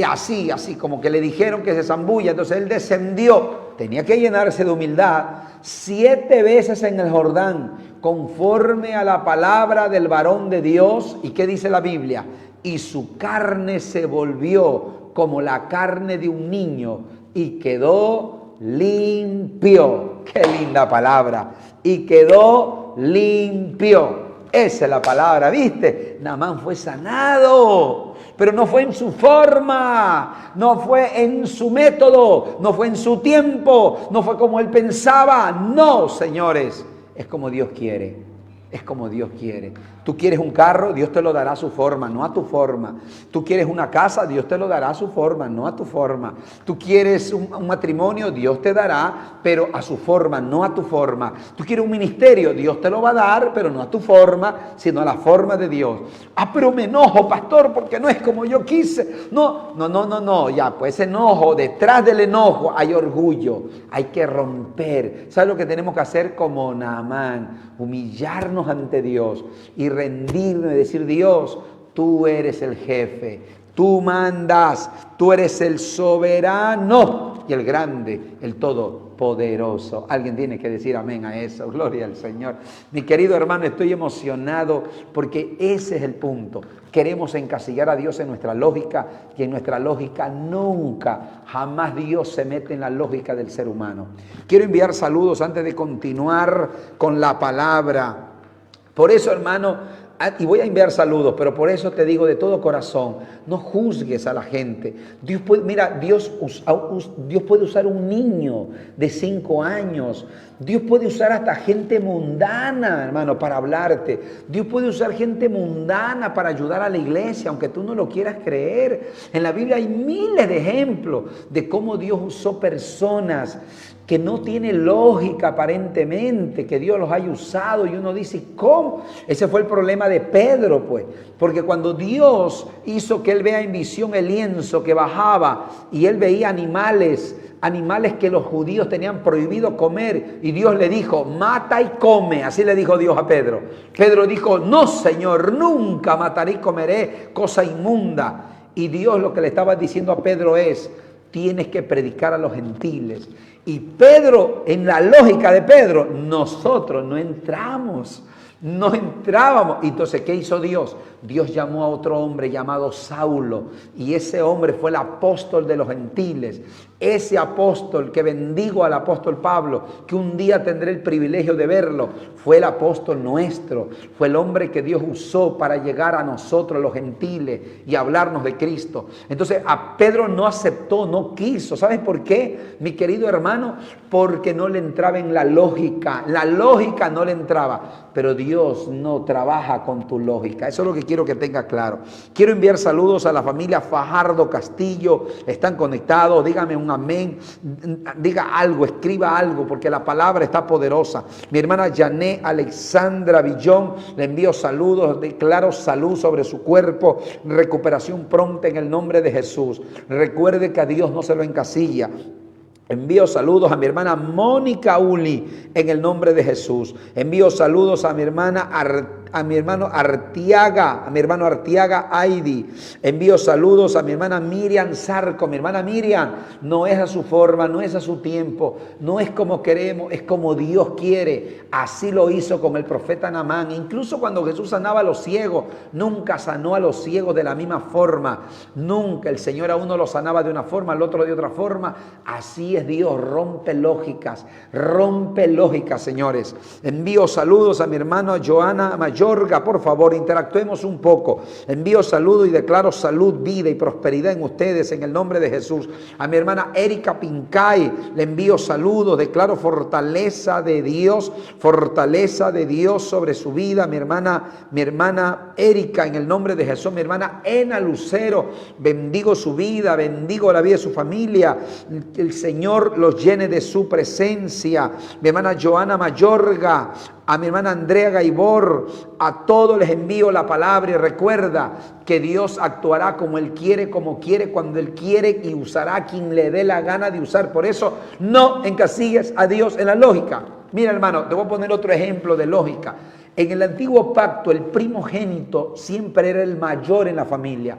[SPEAKER 8] así como que le dijeron que se zambulla, entonces él descendió, tenía que llenarse de humildad 7 veces en el Jordán, conforme a la palabra del varón de Dios. ¿Y qué dice la Biblia? Y su carne se volvió como la carne de un niño y quedó limpio. Qué linda palabra. Y quedó limpio. Esa es la palabra, ¿viste? Naamán fue sanado, pero no fue en su forma, no fue en su método, no fue en su tiempo, no fue como él pensaba. No, señores, es como Dios quiere, es como Dios quiere. Tú quieres un carro, Dios te lo dará a su forma, no a tu forma. Tú quieres una casa, Dios te lo dará a su forma, no a tu forma. Tú quieres un matrimonio, Dios te dará, pero a su forma, no a tu forma. Tú quieres un ministerio, Dios te lo va a dar, pero no a tu forma, sino a la forma de Dios. Ah, pero me enojo, pastor, porque no es como yo quise. No, ya, pues enojo, detrás del enojo hay orgullo, hay que romper. ¿Sabes lo que tenemos que hacer como Naamán? Humillarnos ante Dios y rendirnos y decir, Dios, tú eres el jefe, tú mandas, tú eres el soberano y el grande, el todopoderoso. Alguien tiene que decir amén a eso, gloria al Señor. Mi querido hermano, estoy emocionado porque ese es el punto. Queremos encasillar a Dios en nuestra lógica y en nuestra lógica nunca, jamás Dios se mete en la lógica del ser humano. Quiero enviar saludos antes de continuar con la palabra. Por eso, hermano, y voy a enviar saludos, pero por eso te digo de todo corazón, no juzgues a la gente. Dios puede usar un niño de 5 años. Dios puede usar hasta gente mundana, hermano, para hablarte. Dios puede usar gente mundana para ayudar a la iglesia, aunque tú no lo quieras creer. En la Biblia hay miles de ejemplos de cómo Dios usó personas que no tiene lógica aparentemente, que Dios los haya usado, y uno dice, ¿cómo? Ese fue el problema de Pedro, pues, porque cuando Dios hizo que él vea en visión el lienzo que bajaba, y él veía animales que los judíos tenían prohibido comer, y Dios le dijo, mata y come, así le dijo Dios a Pedro. Pedro dijo, no, Señor, nunca mataré y comeré cosa inmunda. Y Dios lo que le estaba diciendo a Pedro es, tienes que predicar a los gentiles. Y Pedro, en la lógica de Pedro, nosotros no entrábamos. No entrábamos. Entonces, ¿qué hizo Dios? Dios llamó a otro hombre llamado Saulo, y ese hombre fue el apóstol de los gentiles. Ese apóstol que bendigo al apóstol Pablo, que un día tendré el privilegio de verlo, fue el apóstol nuestro, fue el hombre que Dios usó para llegar a nosotros los gentiles y hablarnos de Cristo. Entonces a Pedro no aceptó, no quiso. ¿Sabes por qué, mi querido hermano? Porque no le entraba en la lógica no le entraba, pero Dios no trabaja con tu lógica. Eso es lo que quiero que tenga claro. Quiero enviar saludos a la familia Fajardo Castillo, están conectados, dígame un amén, diga algo, escriba algo, porque la palabra está poderosa. Mi hermana Yané Alexandra Villón, le envío saludos, declaro salud sobre su cuerpo, recuperación pronta en el nombre de Jesús. Recuerde que a Dios no se lo encasilla. Envío saludos a mi hermana Mónica Uli en el nombre de Jesús. Envío saludos a mi hermana a mi hermano Artiaga, Aidi. Envío saludos a mi hermana Miriam Zarco. Mi hermana Miriam, no es a su forma, no es a su tiempo, no es como queremos, es como Dios quiere. Así lo hizo con el profeta Naamán. Incluso cuando Jesús sanaba a los ciegos, nunca sanó a los ciegos de la misma forma. Nunca. El Señor a uno lo sanaba de una forma, al otro de otra forma. Así es Dios, rompe lógicas, señores. Envío saludos a mi hermana Joana Mayorga, por favor, interactuemos un poco. Envío saludos y declaro salud, vida y prosperidad en ustedes en el nombre de Jesús. A mi hermana Erika Pincay le envío saludos, declaro fortaleza de Dios sobre su vida. Mi hermana Erika, en el nombre de Jesús. Mi hermana Ena Lucero, bendigo su vida, bendigo la vida de su familia. El Señor los llene de su presencia. Mi hermana Joana Mayorga, a mi hermana Andrea Gaibor, a todos les envío la palabra y recuerda que Dios actuará como Él quiere, como quiere, cuando Él quiere y usará a quien le dé la gana de usar. Por eso no encasilles a Dios en la lógica. Mira, hermano, te voy a poner otro ejemplo de lógica. En el antiguo pacto, el primogénito siempre era el mayor en la familia.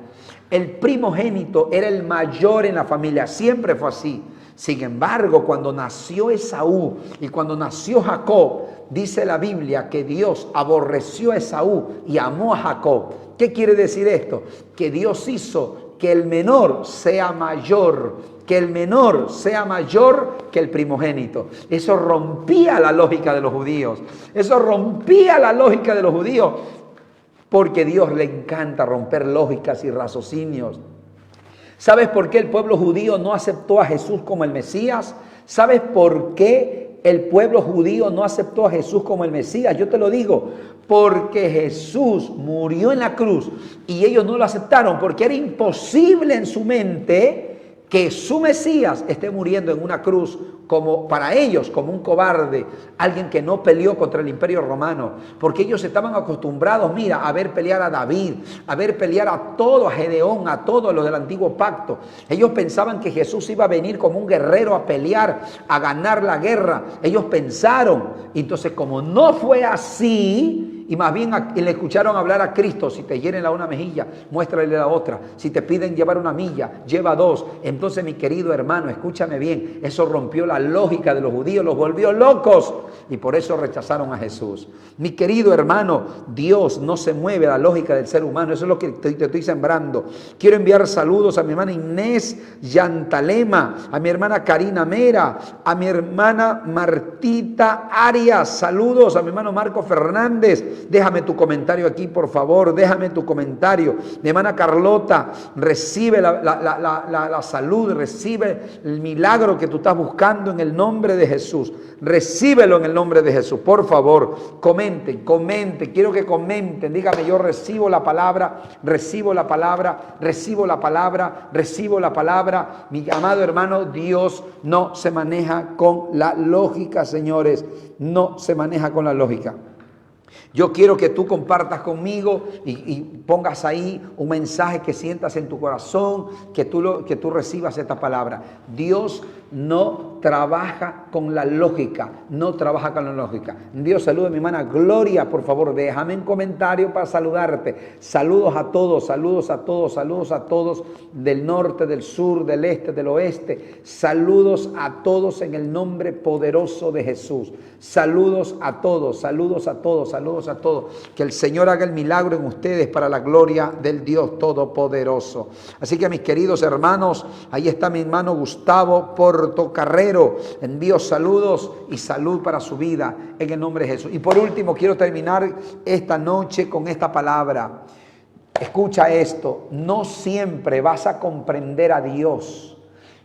[SPEAKER 8] El primogénito era el mayor en la familia, siempre fue así. Sin embargo, cuando nació Esaú y cuando nació Jacob, dice la Biblia que Dios aborreció a Esaú y amó a Jacob. ¿Qué quiere decir esto? Que Dios hizo que el menor sea mayor, que el primogénito. Eso rompía la lógica de los judíos. Porque a Dios le encanta romper lógicas y raciocinios. ¿Sabes por qué el pueblo judío no aceptó a Jesús como el Mesías? ¿Sabes por qué el pueblo judío no aceptó a Jesús como el Mesías? Yo te lo digo, porque Jesús murió en la cruz y ellos no lo aceptaron, porque era imposible en su mente que su Mesías esté muriendo en una cruz como para ellos, como un cobarde, alguien que no peleó contra el Imperio Romano, porque ellos estaban acostumbrados, mira, a ver pelear a David, a ver pelear a todo, a Gedeón, a todos los del antiguo pacto. Ellos pensaban que Jesús iba a venir como un guerrero a pelear, a ganar la guerra. Ellos pensaron, entonces como no fue así, y más bien le escucharon hablar a Cristo: si te hieren la una mejilla, muéstrale la otra. Si te piden llevar una milla, lleva dos. Entonces, mi querido hermano, escúchame bien, eso rompió la lógica de los judíos, los volvió locos y por eso rechazaron a Jesús. Mi querido hermano, Dios no se mueve a la lógica del ser humano. Eso es lo que te estoy sembrando. Quiero enviar saludos a mi hermana Inés Yantalema, a mi hermana Karina Mera, a mi hermana Martita Arias. Saludos a mi hermano Marco Fernández. Déjame tu comentario aquí, por favor, déjame tu comentario. Mi hermana Carlota, recibe la salud, recibe el milagro que tú estás buscando en el nombre de Jesús. Recíbelo en el nombre de Jesús. Por favor, comenten, quiero que comenten. Dígame: yo recibo la palabra, recibo la palabra, recibo la palabra, recibo la palabra. Mi amado hermano, Dios no se maneja con la lógica, señores. No se maneja con la lógica. Yo quiero que tú compartas conmigo y pongas ahí un mensaje que sientas en tu corazón, que tú recibas esta palabra. Dios no trabaja con la lógica, no trabaja con la lógica. Dios, saluda a mi hermana Gloria, por favor, déjame un comentario para saludarte. Saludos a todos del norte, del sur, del este, del oeste. Saludos a todos en el nombre poderoso de Jesús. Saludos a todos. Que el Señor haga el milagro en ustedes para la gloria del Dios Todopoderoso. Así que, mis queridos hermanos, ahí está mi hermano Gustavo Portocarrero. Envío saludos y salud para su vida en el nombre de Jesús. Y por último, quiero terminar esta noche con esta palabra. Escucha esto: no siempre vas a comprender a Dios.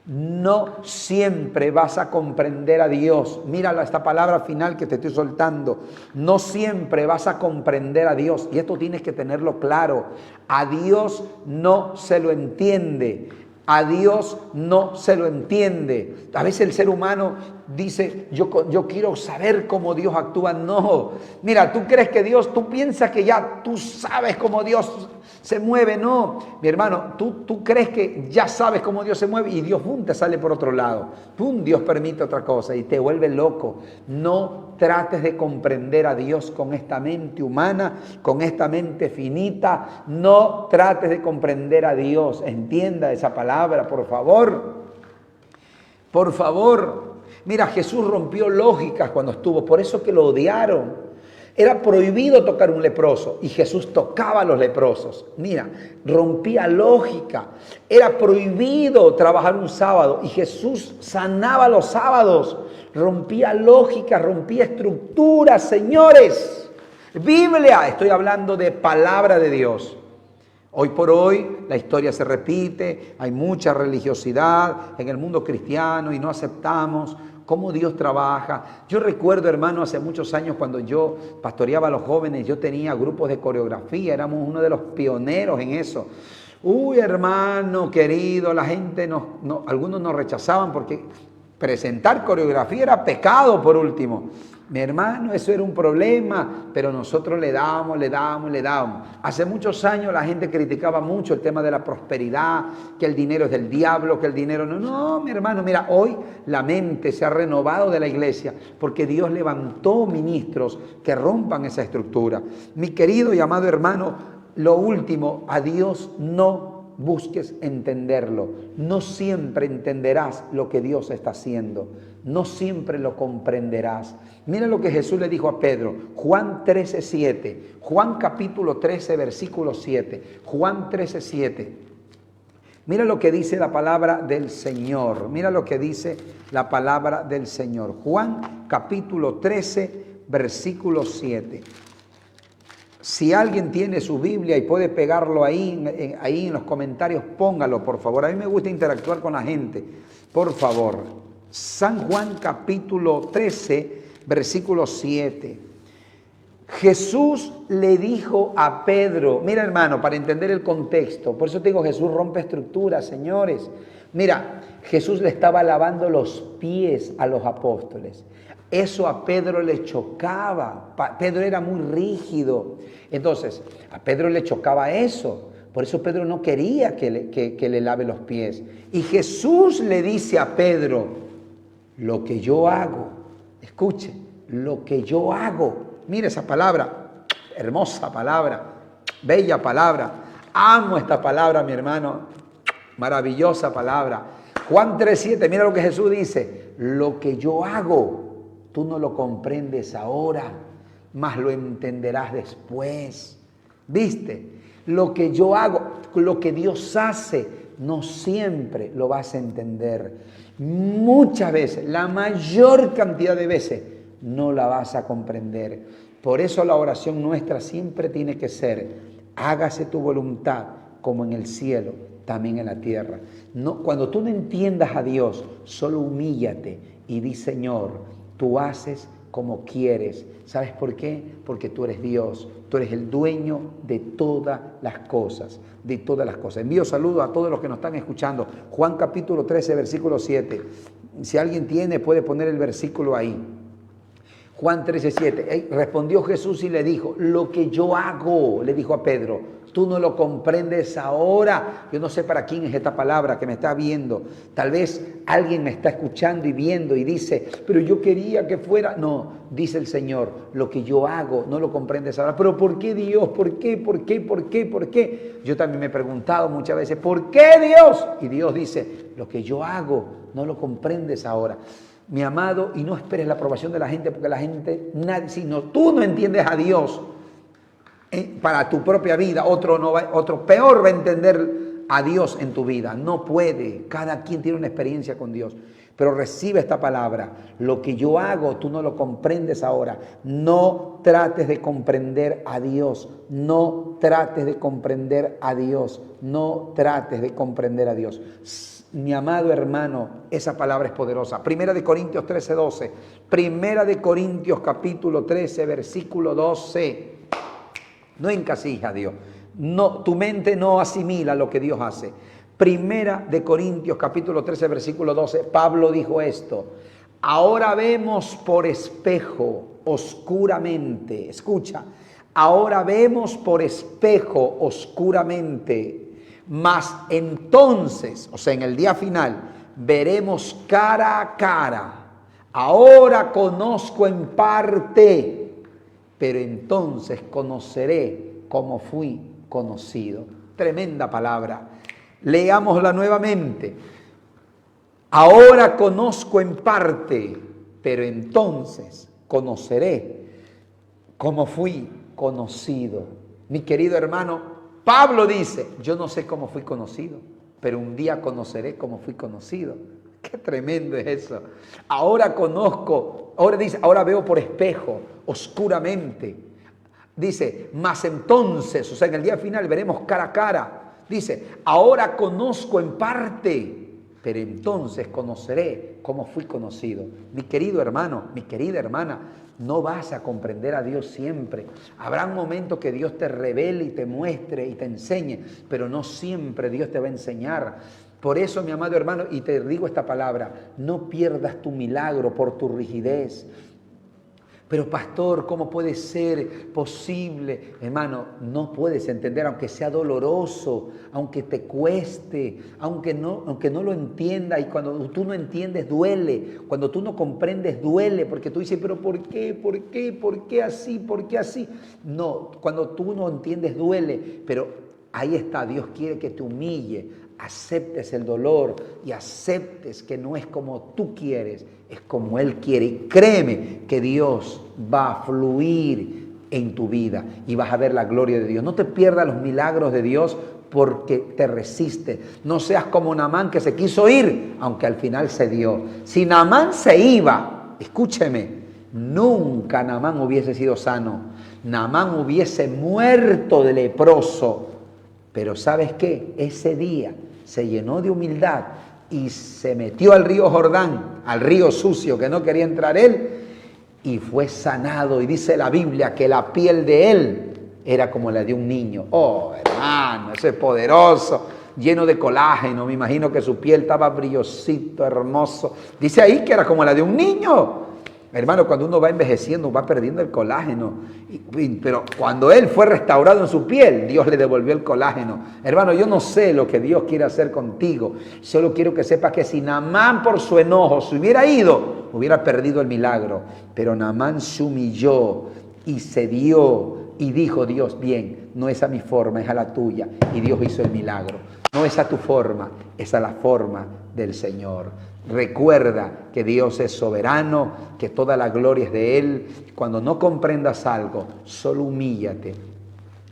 [SPEAKER 8] No siempre vas a comprender a Dios. Mira esta palabra final que te estoy soltando. No siempre vas a comprender a Dios. Y esto tienes que tenerlo claro. A Dios no se lo entiende. A Dios no se lo entiende. A veces el ser humano dice: yo quiero saber cómo Dios actúa. No, mira, tú crees que Dios, tú piensas que ya tú sabes cómo Dios se mueve, no. Mi hermano, tú crees que ya sabes cómo Dios se mueve y Dios, ¡pum!, te sale por otro lado. ¡Pum!, Dios permite otra cosa y te vuelve loco. No trates de comprender a Dios con esta mente humana, con esta mente finita. No trates de comprender a Dios. Entienda esa palabra, por favor. Por favor. Mira, Jesús rompió lógicas cuando estuvo, por eso que lo odiaron. Era prohibido tocar un leproso y Jesús tocaba a los leprosos. Mira, rompía lógica. Era prohibido trabajar un sábado y Jesús sanaba los sábados. Rompía lógica, rompía estructuras, señores. Biblia, estoy hablando de palabra de Dios. Hoy por hoy la historia se repite, hay mucha religiosidad en el mundo cristiano y no aceptamos cómo Dios trabaja. Yo recuerdo, hermano, hace muchos años cuando yo pastoreaba a los jóvenes, yo tenía grupos de coreografía, éramos uno de los pioneros en eso. Uy, hermano querido, la gente, algunos nos rechazaban porque presentar coreografía era pecado por último. Mi hermano, eso era un problema, pero nosotros le dábamos. Hace muchos años la gente criticaba mucho el tema de la prosperidad, que el dinero es del diablo, que el dinero no. No, mi hermano, mira, hoy la mente se ha renovado de la iglesia porque Dios levantó ministros que rompan esa estructura. Mi querido y amado hermano, lo último, a Dios no busques entenderlo. No siempre entenderás lo que Dios está haciendo. No siempre lo comprenderás. Mira lo que Jesús le dijo a Pedro. Juan 13:7. Juan capítulo 13, versículo 7. Juan 13:7. Mira lo que dice la palabra del Señor. Mira lo que dice la palabra del Señor. Juan capítulo 13, versículo 7. Si alguien tiene su Biblia y puede pegarlo ahí en los comentarios, póngalo, por favor. A mí me gusta interactuar con la gente. Por favor. San Juan capítulo 13, versículo 7. Jesús le dijo a Pedro, mira hermano, para entender el contexto, por eso te digo, Jesús rompe estructuras, señores. Mira, Jesús le estaba lavando los pies a los apóstoles. Eso a Pedro le chocaba. Pedro era muy rígido. Entonces, a Pedro le chocaba eso. Por eso Pedro no quería que le lave los pies. Y Jesús le dice a Pedro, lo que yo hago, escuche, lo que yo hago. Mire esa palabra, hermosa palabra, bella palabra. Amo esta palabra, mi hermano. Maravillosa palabra. Juan 3:7, mira lo que Jesús dice. Lo que yo hago, tú no lo comprendes ahora, mas lo entenderás después. ¿Viste? Lo que yo hago, lo que Dios hace, no siempre lo vas a entender. Muchas veces, la mayor cantidad de veces, no la vas a comprender. Por eso la oración nuestra siempre tiene que ser, hágase tu voluntad como en el cielo, también en la tierra. No, cuando tú no entiendas a Dios, solo humíllate y di, Señor, tú haces como quieres. ¿Sabes por qué? Porque tú eres Dios, tú eres el dueño de todas las cosas, de todas las cosas. Envío saludos a todos los que nos están escuchando. Juan capítulo 13, versículo 7. Si alguien tiene, puede poner el versículo ahí. Juan 13:7. Respondió Jesús y le dijo, lo que yo hago, le dijo a Pedro, tú no lo comprendes ahora. Yo no sé para quién es esta palabra que me está viendo. Tal vez alguien me está escuchando y viendo y dice, pero yo quería que fuera. No, dice el Señor, lo que yo hago no lo comprendes ahora. Pero ¿por qué Dios? ¿Por qué? ¿Por qué? ¿Por qué? ¿Por qué? Yo también me he preguntado muchas veces, ¿por qué Dios? Y Dios dice, lo que yo hago no lo comprendes ahora. Mi amado, y no esperes la aprobación de la gente, porque la gente, nadie, si no, tú no entiendes a Dios para tu propia vida, otro peor va a entender a Dios en tu vida. No puede, cada quien tiene una experiencia con Dios. Pero recibe esta palabra, lo que yo hago, tú no lo comprendes ahora. No trates de comprender a Dios, no trates de comprender a Dios, no trates de comprender a Dios. Mi amado hermano, esa palabra es poderosa. Primera de Corintios 13:12. Primera de Corintios capítulo 13, versículo 12. No encasilla a Dios. No, tu mente no asimila lo que Dios hace. Primera de Corintios capítulo 13, versículo 12. Pablo dijo esto. Ahora vemos por espejo, oscuramente. Escucha. Ahora vemos por espejo oscuramente, mas entonces, o sea, en el día final, veremos cara a cara. Ahora conozco en parte, pero entonces conoceré como fui conocido. Tremenda palabra. Leámosla nuevamente. Ahora conozco en parte, pero entonces conoceré como fui conocido. Mi querido hermano, Pablo dice, yo no sé cómo fui conocido, pero un día conoceré cómo fui conocido. Qué tremendo es eso. Ahora conozco, ahora dice, ahora veo por espejo, oscuramente. Dice, mas entonces, o sea, en el día final veremos cara a cara. Dice, ahora conozco en parte, pero entonces conoceré cómo fui conocido. Mi querido hermano, mi querida hermana, no vas a comprender a Dios siempre. Habrá un momento que Dios te revele y te muestre y te enseñe, pero no siempre Dios te va a enseñar. Por eso, mi amado hermano, y te digo esta palabra, no pierdas tu milagro por tu rigidez. Pero pastor, ¿cómo puede ser posible? Hermano, no puedes entender, aunque sea doloroso, aunque te cueste, aunque no lo entienda. Y cuando tú no entiendes, duele. Cuando tú no comprendes, duele. Porque tú dices, pero ¿por qué? ¿Por qué? ¿Por qué así? ¿Por qué así? No, cuando tú no entiendes, duele. Pero ahí está, Dios quiere que te humille. Aceptes el dolor y aceptes que no es como tú quieres, es como Él quiere. Y créeme que Dios va a fluir en tu vida y vas a ver la gloria de Dios. No te pierdas los milagros de Dios porque te resiste. No seas como Naamán, que se quiso ir, aunque al final se dio. Si Naamán se iba, escúcheme, nunca Naamán hubiese sido sano. Naamán hubiese muerto de leproso. Pero ¿sabes qué? Ese día se llenó de humildad y se metió al río Jordán, al río sucio que no quería entrar él, y fue sanado. Y dice la Biblia que la piel de él era como la de un niño. Oh, hermano, ese es poderoso, lleno de colágeno. Me imagino que su piel estaba brillosito, hermoso. Dice ahí que era como la de un niño. Hermano, cuando uno va envejeciendo, va perdiendo el colágeno. Pero cuando él fue restaurado en su piel, Dios le devolvió el colágeno. Hermano, yo no sé lo que Dios quiere hacer contigo. Solo quiero que sepas que si Naamán por su enojo se hubiera ido, hubiera perdido el milagro. Pero Naamán se humilló y se dio y dijo, Dios, bien, no es a mi forma, es a la tuya. Y Dios hizo el milagro. No es a tu forma, es a la forma del Señor. Recuerda que Dios es soberano, que toda la gloria es de Él. Cuando no comprendas algo, solo humíllate,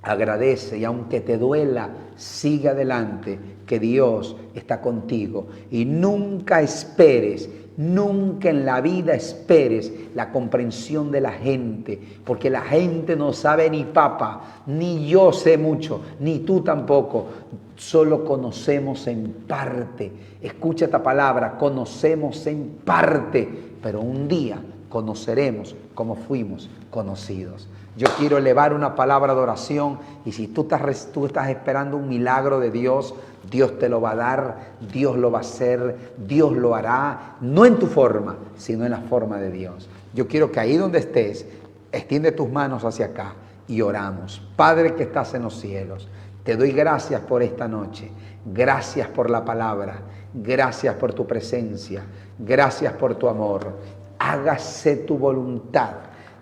[SPEAKER 8] agradece y aunque te duela, sigue adelante, que Dios está contigo. Y nunca esperes, nunca en la vida esperes la comprensión de la gente, porque la gente no sabe ni papa, ni yo sé mucho, ni tú tampoco. Solo conocemos en parte. Escucha esta palabra, conocemos en parte, pero un día conoceremos como fuimos conocidos. Yo quiero elevar una palabra de oración y si tú estás esperando un milagro de Dios, Dios te lo va a dar, Dios lo va a hacer, Dios lo hará, no en tu forma, sino en la forma de Dios. Yo quiero que ahí donde estés, extiende tus manos hacia acá y oramos. Padre que estás en los cielos, te doy gracias por esta noche, gracias por la palabra, gracias por tu presencia, gracias por tu amor. Hágase tu voluntad,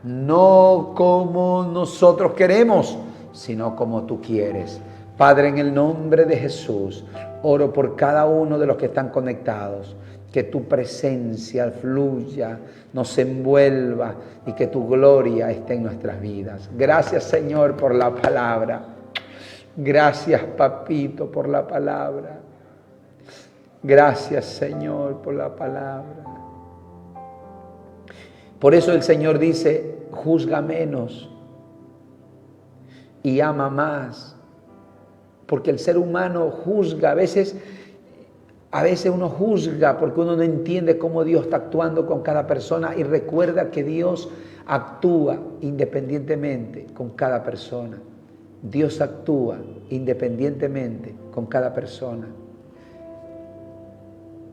[SPEAKER 8] no como nosotros queremos, sino como tú quieres. Padre, en el nombre de Jesús, oro por cada uno de los que están conectados, que tu presencia fluya, nos envuelva y que tu gloria esté en nuestras vidas. Gracias, Señor, por la palabra. Gracias, papito, por la palabra. Gracias, Señor, por la palabra. Por eso el Señor dice, juzga menos y ama más. Porque el ser humano juzga, a veces uno juzga porque uno no entiende cómo Dios está actuando con cada persona y recuerda que Dios actúa independientemente con cada persona. Dios actúa independientemente con cada persona.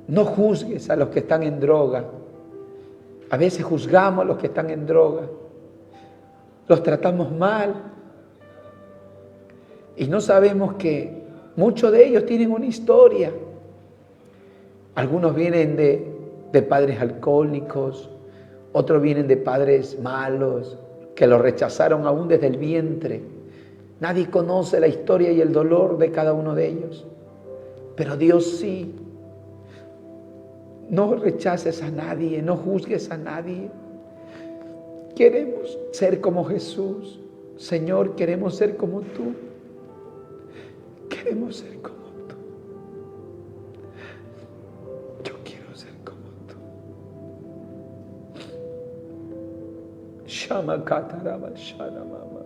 [SPEAKER 8] No juzgues a los que están en droga. A veces juzgamos a los que están en droga. Los tratamos mal. Y no sabemos que muchos de ellos tienen una historia. Algunos vienen de padres alcohólicos, otros vienen de padres malos, que los rechazaron aún desde el vientre. Nadie conoce la historia y el dolor de cada uno de ellos. Pero Dios sí. No rechaces a nadie, no juzgues a nadie. Queremos ser como Jesús. Señor, queremos ser como tú. Queremos ser como tú. Yo quiero ser como tú. Shama kataraba sharamama.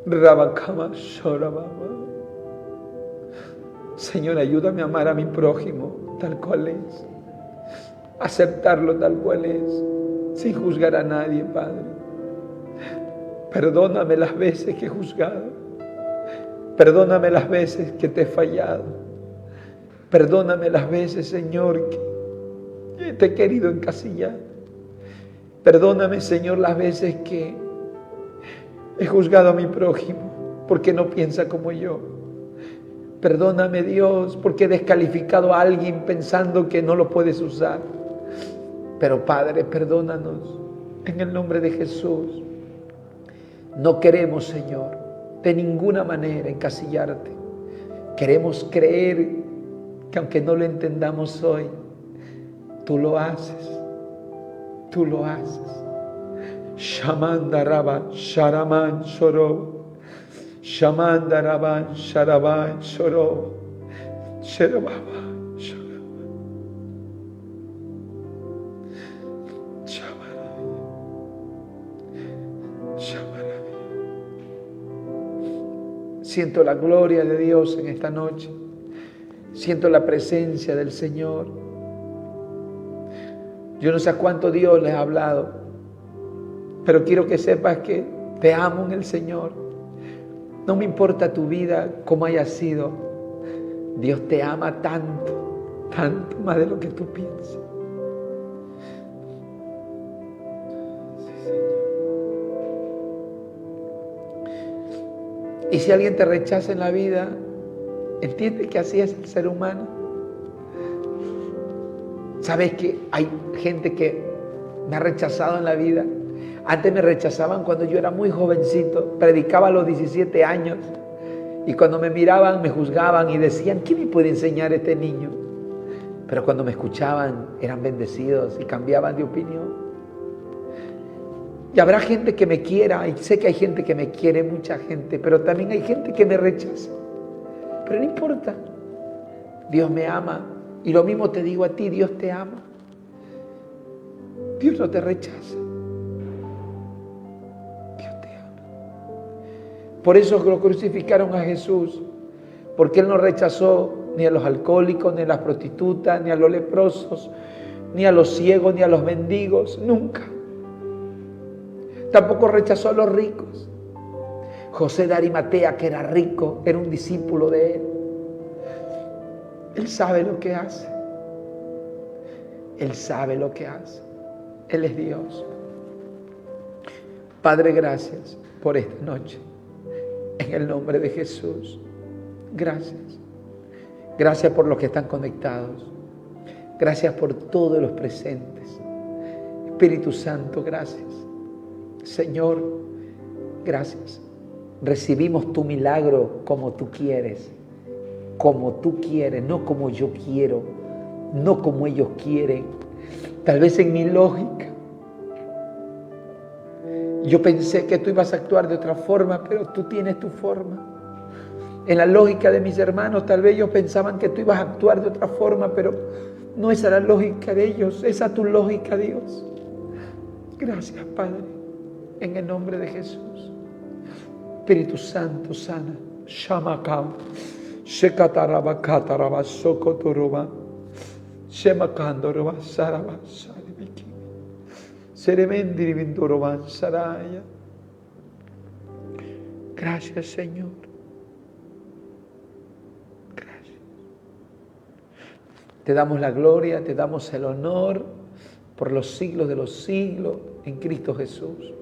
[SPEAKER 8] Rabakama shoramama. Señor, ayúdame a amar a mi prójimo tal cual es. Aceptarlo tal cual es, sin juzgar a nadie, Padre. Perdóname las veces que he juzgado. Perdóname las veces que te he fallado. Perdóname las veces, Señor, que te he querido encasillar. Perdóname, Señor, las veces que he juzgado a mi prójimo porque no piensa como yo. Perdóname, Dios, porque he descalificado a alguien pensando que no lo puedes usar. Pero, Padre, perdónanos en el nombre de Jesús. No queremos, Señor, de ninguna manera encasillarte. Queremos creer que aunque no lo entendamos hoy, tú lo haces. Tú lo haces. Shamanda Rabba Sharaman Shoro. Shamanda Rabba Sharaban Shoro. Sherababa Shoro. Siento la gloria de Dios en esta noche. Siento la presencia del Señor. Yo no sé a cuánto Dios les ha hablado, pero quiero que sepas que te amo en el Señor. No me importa tu vida, cómo haya sido. Dios te ama tanto, tanto más de lo que tú piensas. Y si alguien te rechaza en la vida, entiende que así es el ser humano. Sabes que hay gente que me ha rechazado en la vida. Antes me rechazaban cuando yo era muy jovencito, predicaba a los 17 años. Y cuando me miraban, me juzgaban y decían, ¿quién me puede enseñar a este niño? Pero cuando me escuchaban, eran bendecidos y cambiaban de opinión. Y habrá gente que me quiera, y sé que hay gente que me quiere, mucha gente, pero también hay gente que me rechaza. Pero no importa, Dios me ama. Y lo mismo te digo a ti, Dios te ama. Dios no te rechaza. Dios te ama. Por eso lo crucificaron a Jesús, porque Él no rechazó ni a los alcohólicos, ni a las prostitutas, ni a los leprosos, ni a los ciegos, ni a los mendigos, nunca. Tampoco rechazó a los ricos. José de Arimatea, que era rico, era un discípulo de Él. Él sabe lo que hace. Él sabe lo que hace. Él es Dios. Padre, gracias por esta noche. En el nombre de Jesús. Gracias. Gracias por los que están conectados. Gracias por todos los presentes. Espíritu Santo, gracias. Señor, gracias. Recibimos tu milagro como tú quieres. Como tú quieres, no como yo quiero. No como ellos quieren. Tal vez en mi lógica. Yo pensé que tú ibas a actuar de otra forma, pero tú tienes tu forma. En la lógica de mis hermanos, tal vez ellos pensaban que tú ibas a actuar de otra forma, pero no esa era la lógica de ellos, esa es tu lógica, Dios. Gracias, Padre. En el nombre de Jesús. Espíritu Santo, sana. Shamakam. Shekatarabakataraba sokotoroba. Shemakandoroba saraba saribiki. Seremendrivindoroba saraya. Gracias, Señor. Gracias. Te damos la gloria, te damos el honor por los siglos de los siglos en Cristo Jesús.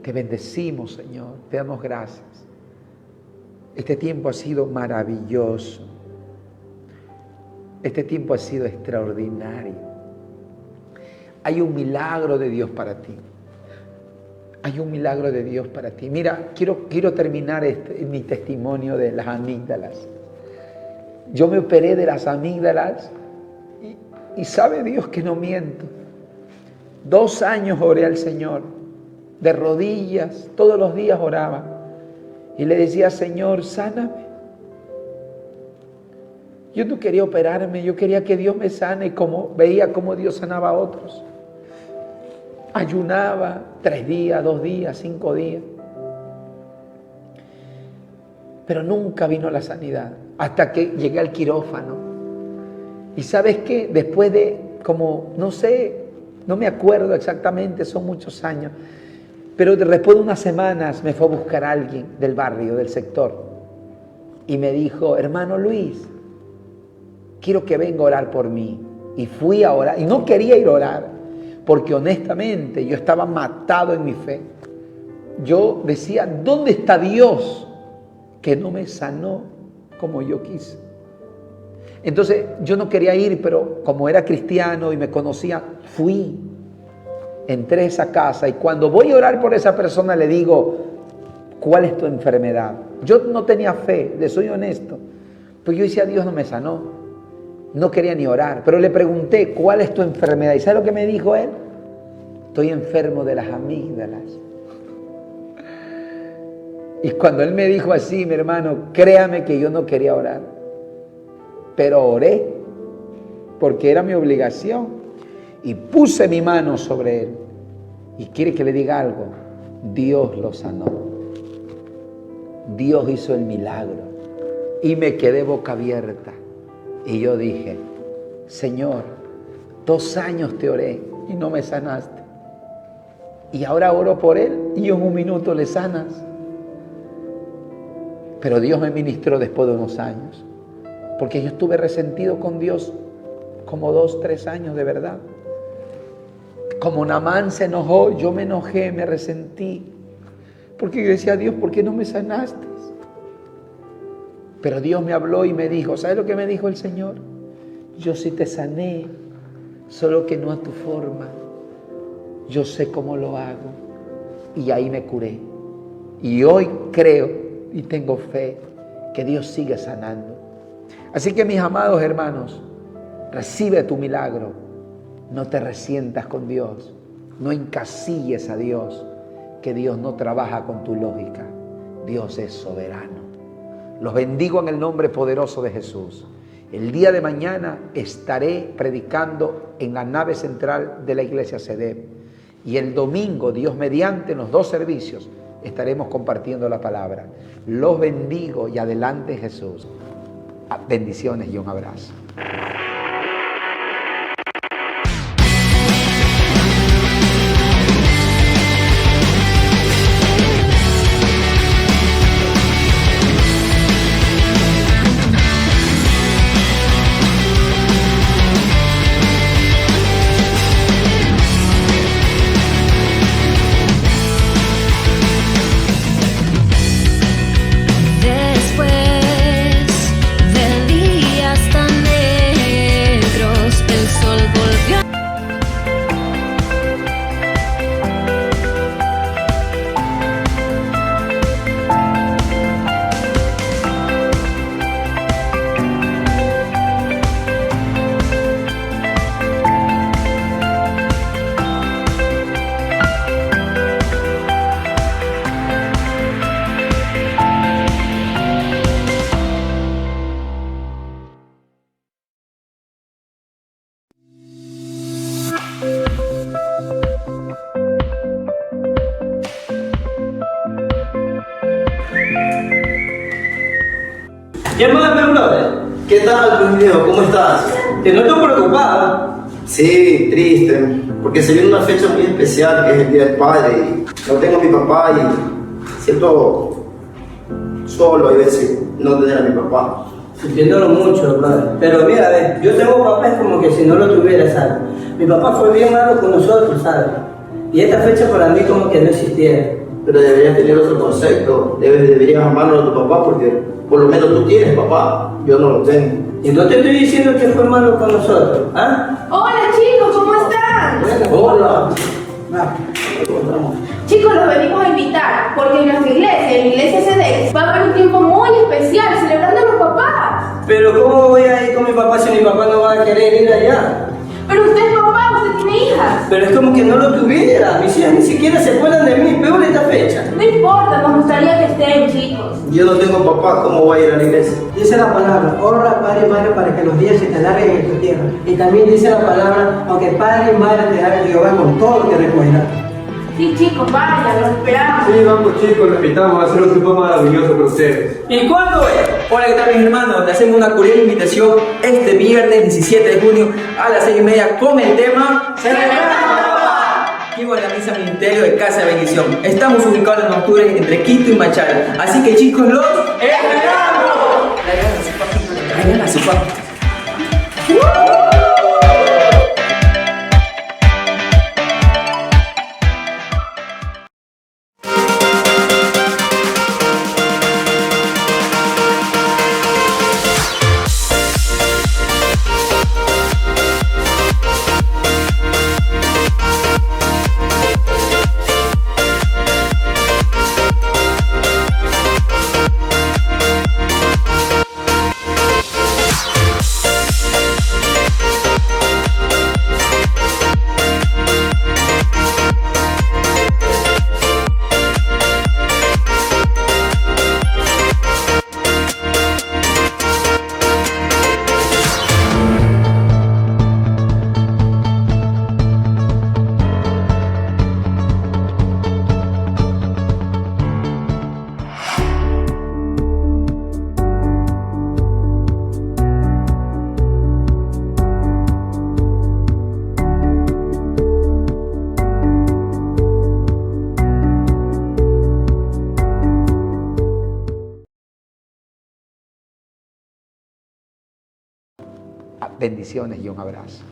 [SPEAKER 8] Te bendecimos, Señor. Te damos gracias. Este tiempo ha sido maravilloso. Este tiempo ha sido extraordinario. Hay un milagro de Dios para ti. Hay un milagro de Dios para ti. Mira, quiero terminar mi testimonio de las amígdalas. Yo me operé de las amígdalas y sabe Dios que no miento. 2 años oré al Señor, de rodillas, todos los días oraba. Y le decía, Señor, sáname. Yo no quería operarme, yo quería que Dios me sane, como veía cómo Dios sanaba a otros. Ayunaba 3 días, 2 días, 5 días. Pero nunca vino la sanidad, hasta que llegué al quirófano. Y ¿sabes qué? Después de como, no sé, no me acuerdo exactamente, son muchos años, pero después de unas semanas me fue a buscar a alguien del barrio, del sector, y me dijo, hermano Luis, quiero que venga a orar por mí. Y fui a orar, y no quería ir a orar, porque honestamente yo estaba matado en mi fe. Yo decía, ¿dónde está Dios que no me sanó como yo quise? Entonces yo no quería ir, pero como era cristiano y me conocía, fui. Entré a esa casa y cuando voy a orar por esa persona le digo, ¿cuál es tu enfermedad? Yo no tenía fe, le soy honesto, pues yo decía, Dios no me sanó. No quería ni orar, pero le pregunté, ¿cuál es tu enfermedad? ¿Y sabe lo que me dijo él? Estoy enfermo de las amígdalas. Y cuando él me dijo así, mi hermano, créame que yo no quería orar, pero oré, porque era mi obligación, y puse mi mano sobre él. Y quiere que le diga algo, Dios lo sanó. Dios hizo el milagro, y me quedé boca abierta. Y yo dije, Señor, 2 años te oré y no me sanaste. Y ahora oro por él y en 1 minuto le sanas. Pero Dios me ministró después de unos años. Porque yo estuve resentido con Dios como 2, 3 años de verdad. Como Naamán se enojó, yo me enojé, me resentí. Porque yo decía, Dios, ¿por qué no me sanaste? Pero Dios me habló y me dijo, ¿sabes lo que me dijo el Señor? Yo sí te sané, solo que no a tu forma. Yo sé cómo lo hago. Y ahí me curé. Y hoy creo y tengo fe que Dios sigue sanando. Así que mis amados hermanos, recibe tu milagro. No te resientas con Dios. No encasilles a Dios, que Dios no trabaja con tu lógica. Dios es soberano. Los bendigo en el nombre poderoso de Jesús. El día de mañana estaré predicando en la nave central de la iglesia CEDEP. Y el domingo, Dios mediante, en los 2 servicios, estaremos compartiendo la palabra. Los bendigo y adelante Jesús. Bendiciones y un abrazo.
[SPEAKER 2] ¿Qué más, mi brother?
[SPEAKER 3] ¿Qué tal, mi viejo? ¿Cómo estás?
[SPEAKER 2] Te noto preocupado.
[SPEAKER 3] Sí, triste, porque se viene una fecha muy especial que es el Día del Padre y no tengo a mi papá y siento solo a veces no tener a mi papá.
[SPEAKER 2] Sintiéndolo mucho, brother. Pero mira, a ver, yo tengo papá, es como que si no lo tuviera, ¿sabes? Mi papá fue bien malo con nosotros, ¿sabes? Y esta fecha para mí como que no existiera.
[SPEAKER 3] pero deberías tener otro concepto. Deberías amarlo a tu papá porque por lo menos tú tienes papá, yo no lo tengo.
[SPEAKER 2] Y no te estoy diciendo que fue malo con nosotros, ¿ah?
[SPEAKER 4] Hola chicos, ¿cómo están?
[SPEAKER 3] Hola.
[SPEAKER 4] Chicos, los venimos a invitar porque en nuestra iglesia, en la iglesia CDX, va a haber un tiempo muy especial celebrando a los papás.
[SPEAKER 2] Pero ¿cómo voy a ir con mi papá si mi papá no va a querer ir allá?
[SPEAKER 4] Pero usted es papá, usted tiene hijas.
[SPEAKER 2] Pero es como que no lo tuviera. Mis hijas ni siquiera se acuerdan de mí, peor esta fecha.
[SPEAKER 4] No importa, nos gustaría que estén, chicos.
[SPEAKER 3] Yo no tengo papá, ¿cómo voy a ir a la iglesia?
[SPEAKER 5] Dice la palabra, honra a padre y madre para que los días se te alarguen en tu tierra. Y también dice la palabra, aunque padre y madre te hagan Jehová con todo lo que recogerá.
[SPEAKER 4] Sí, chicos, vayan, los esperamos.
[SPEAKER 6] Sí, vamos chicos, los invitamos a hacer un tiempo maravilloso para ustedes.
[SPEAKER 7] ¿Y cuándo es? Hola, ¿qué tal mis hermanos? Le hacemos una cordial invitación este viernes 17 de junio a las 6:30 con el tema aquí en la misa ministerio de Casa de Bendición. Estamos ubicados en octubre entre Quito y Machala. Así que chicos, los esperamos. Traigan a su papá.
[SPEAKER 8] Bendiciones y un abrazo.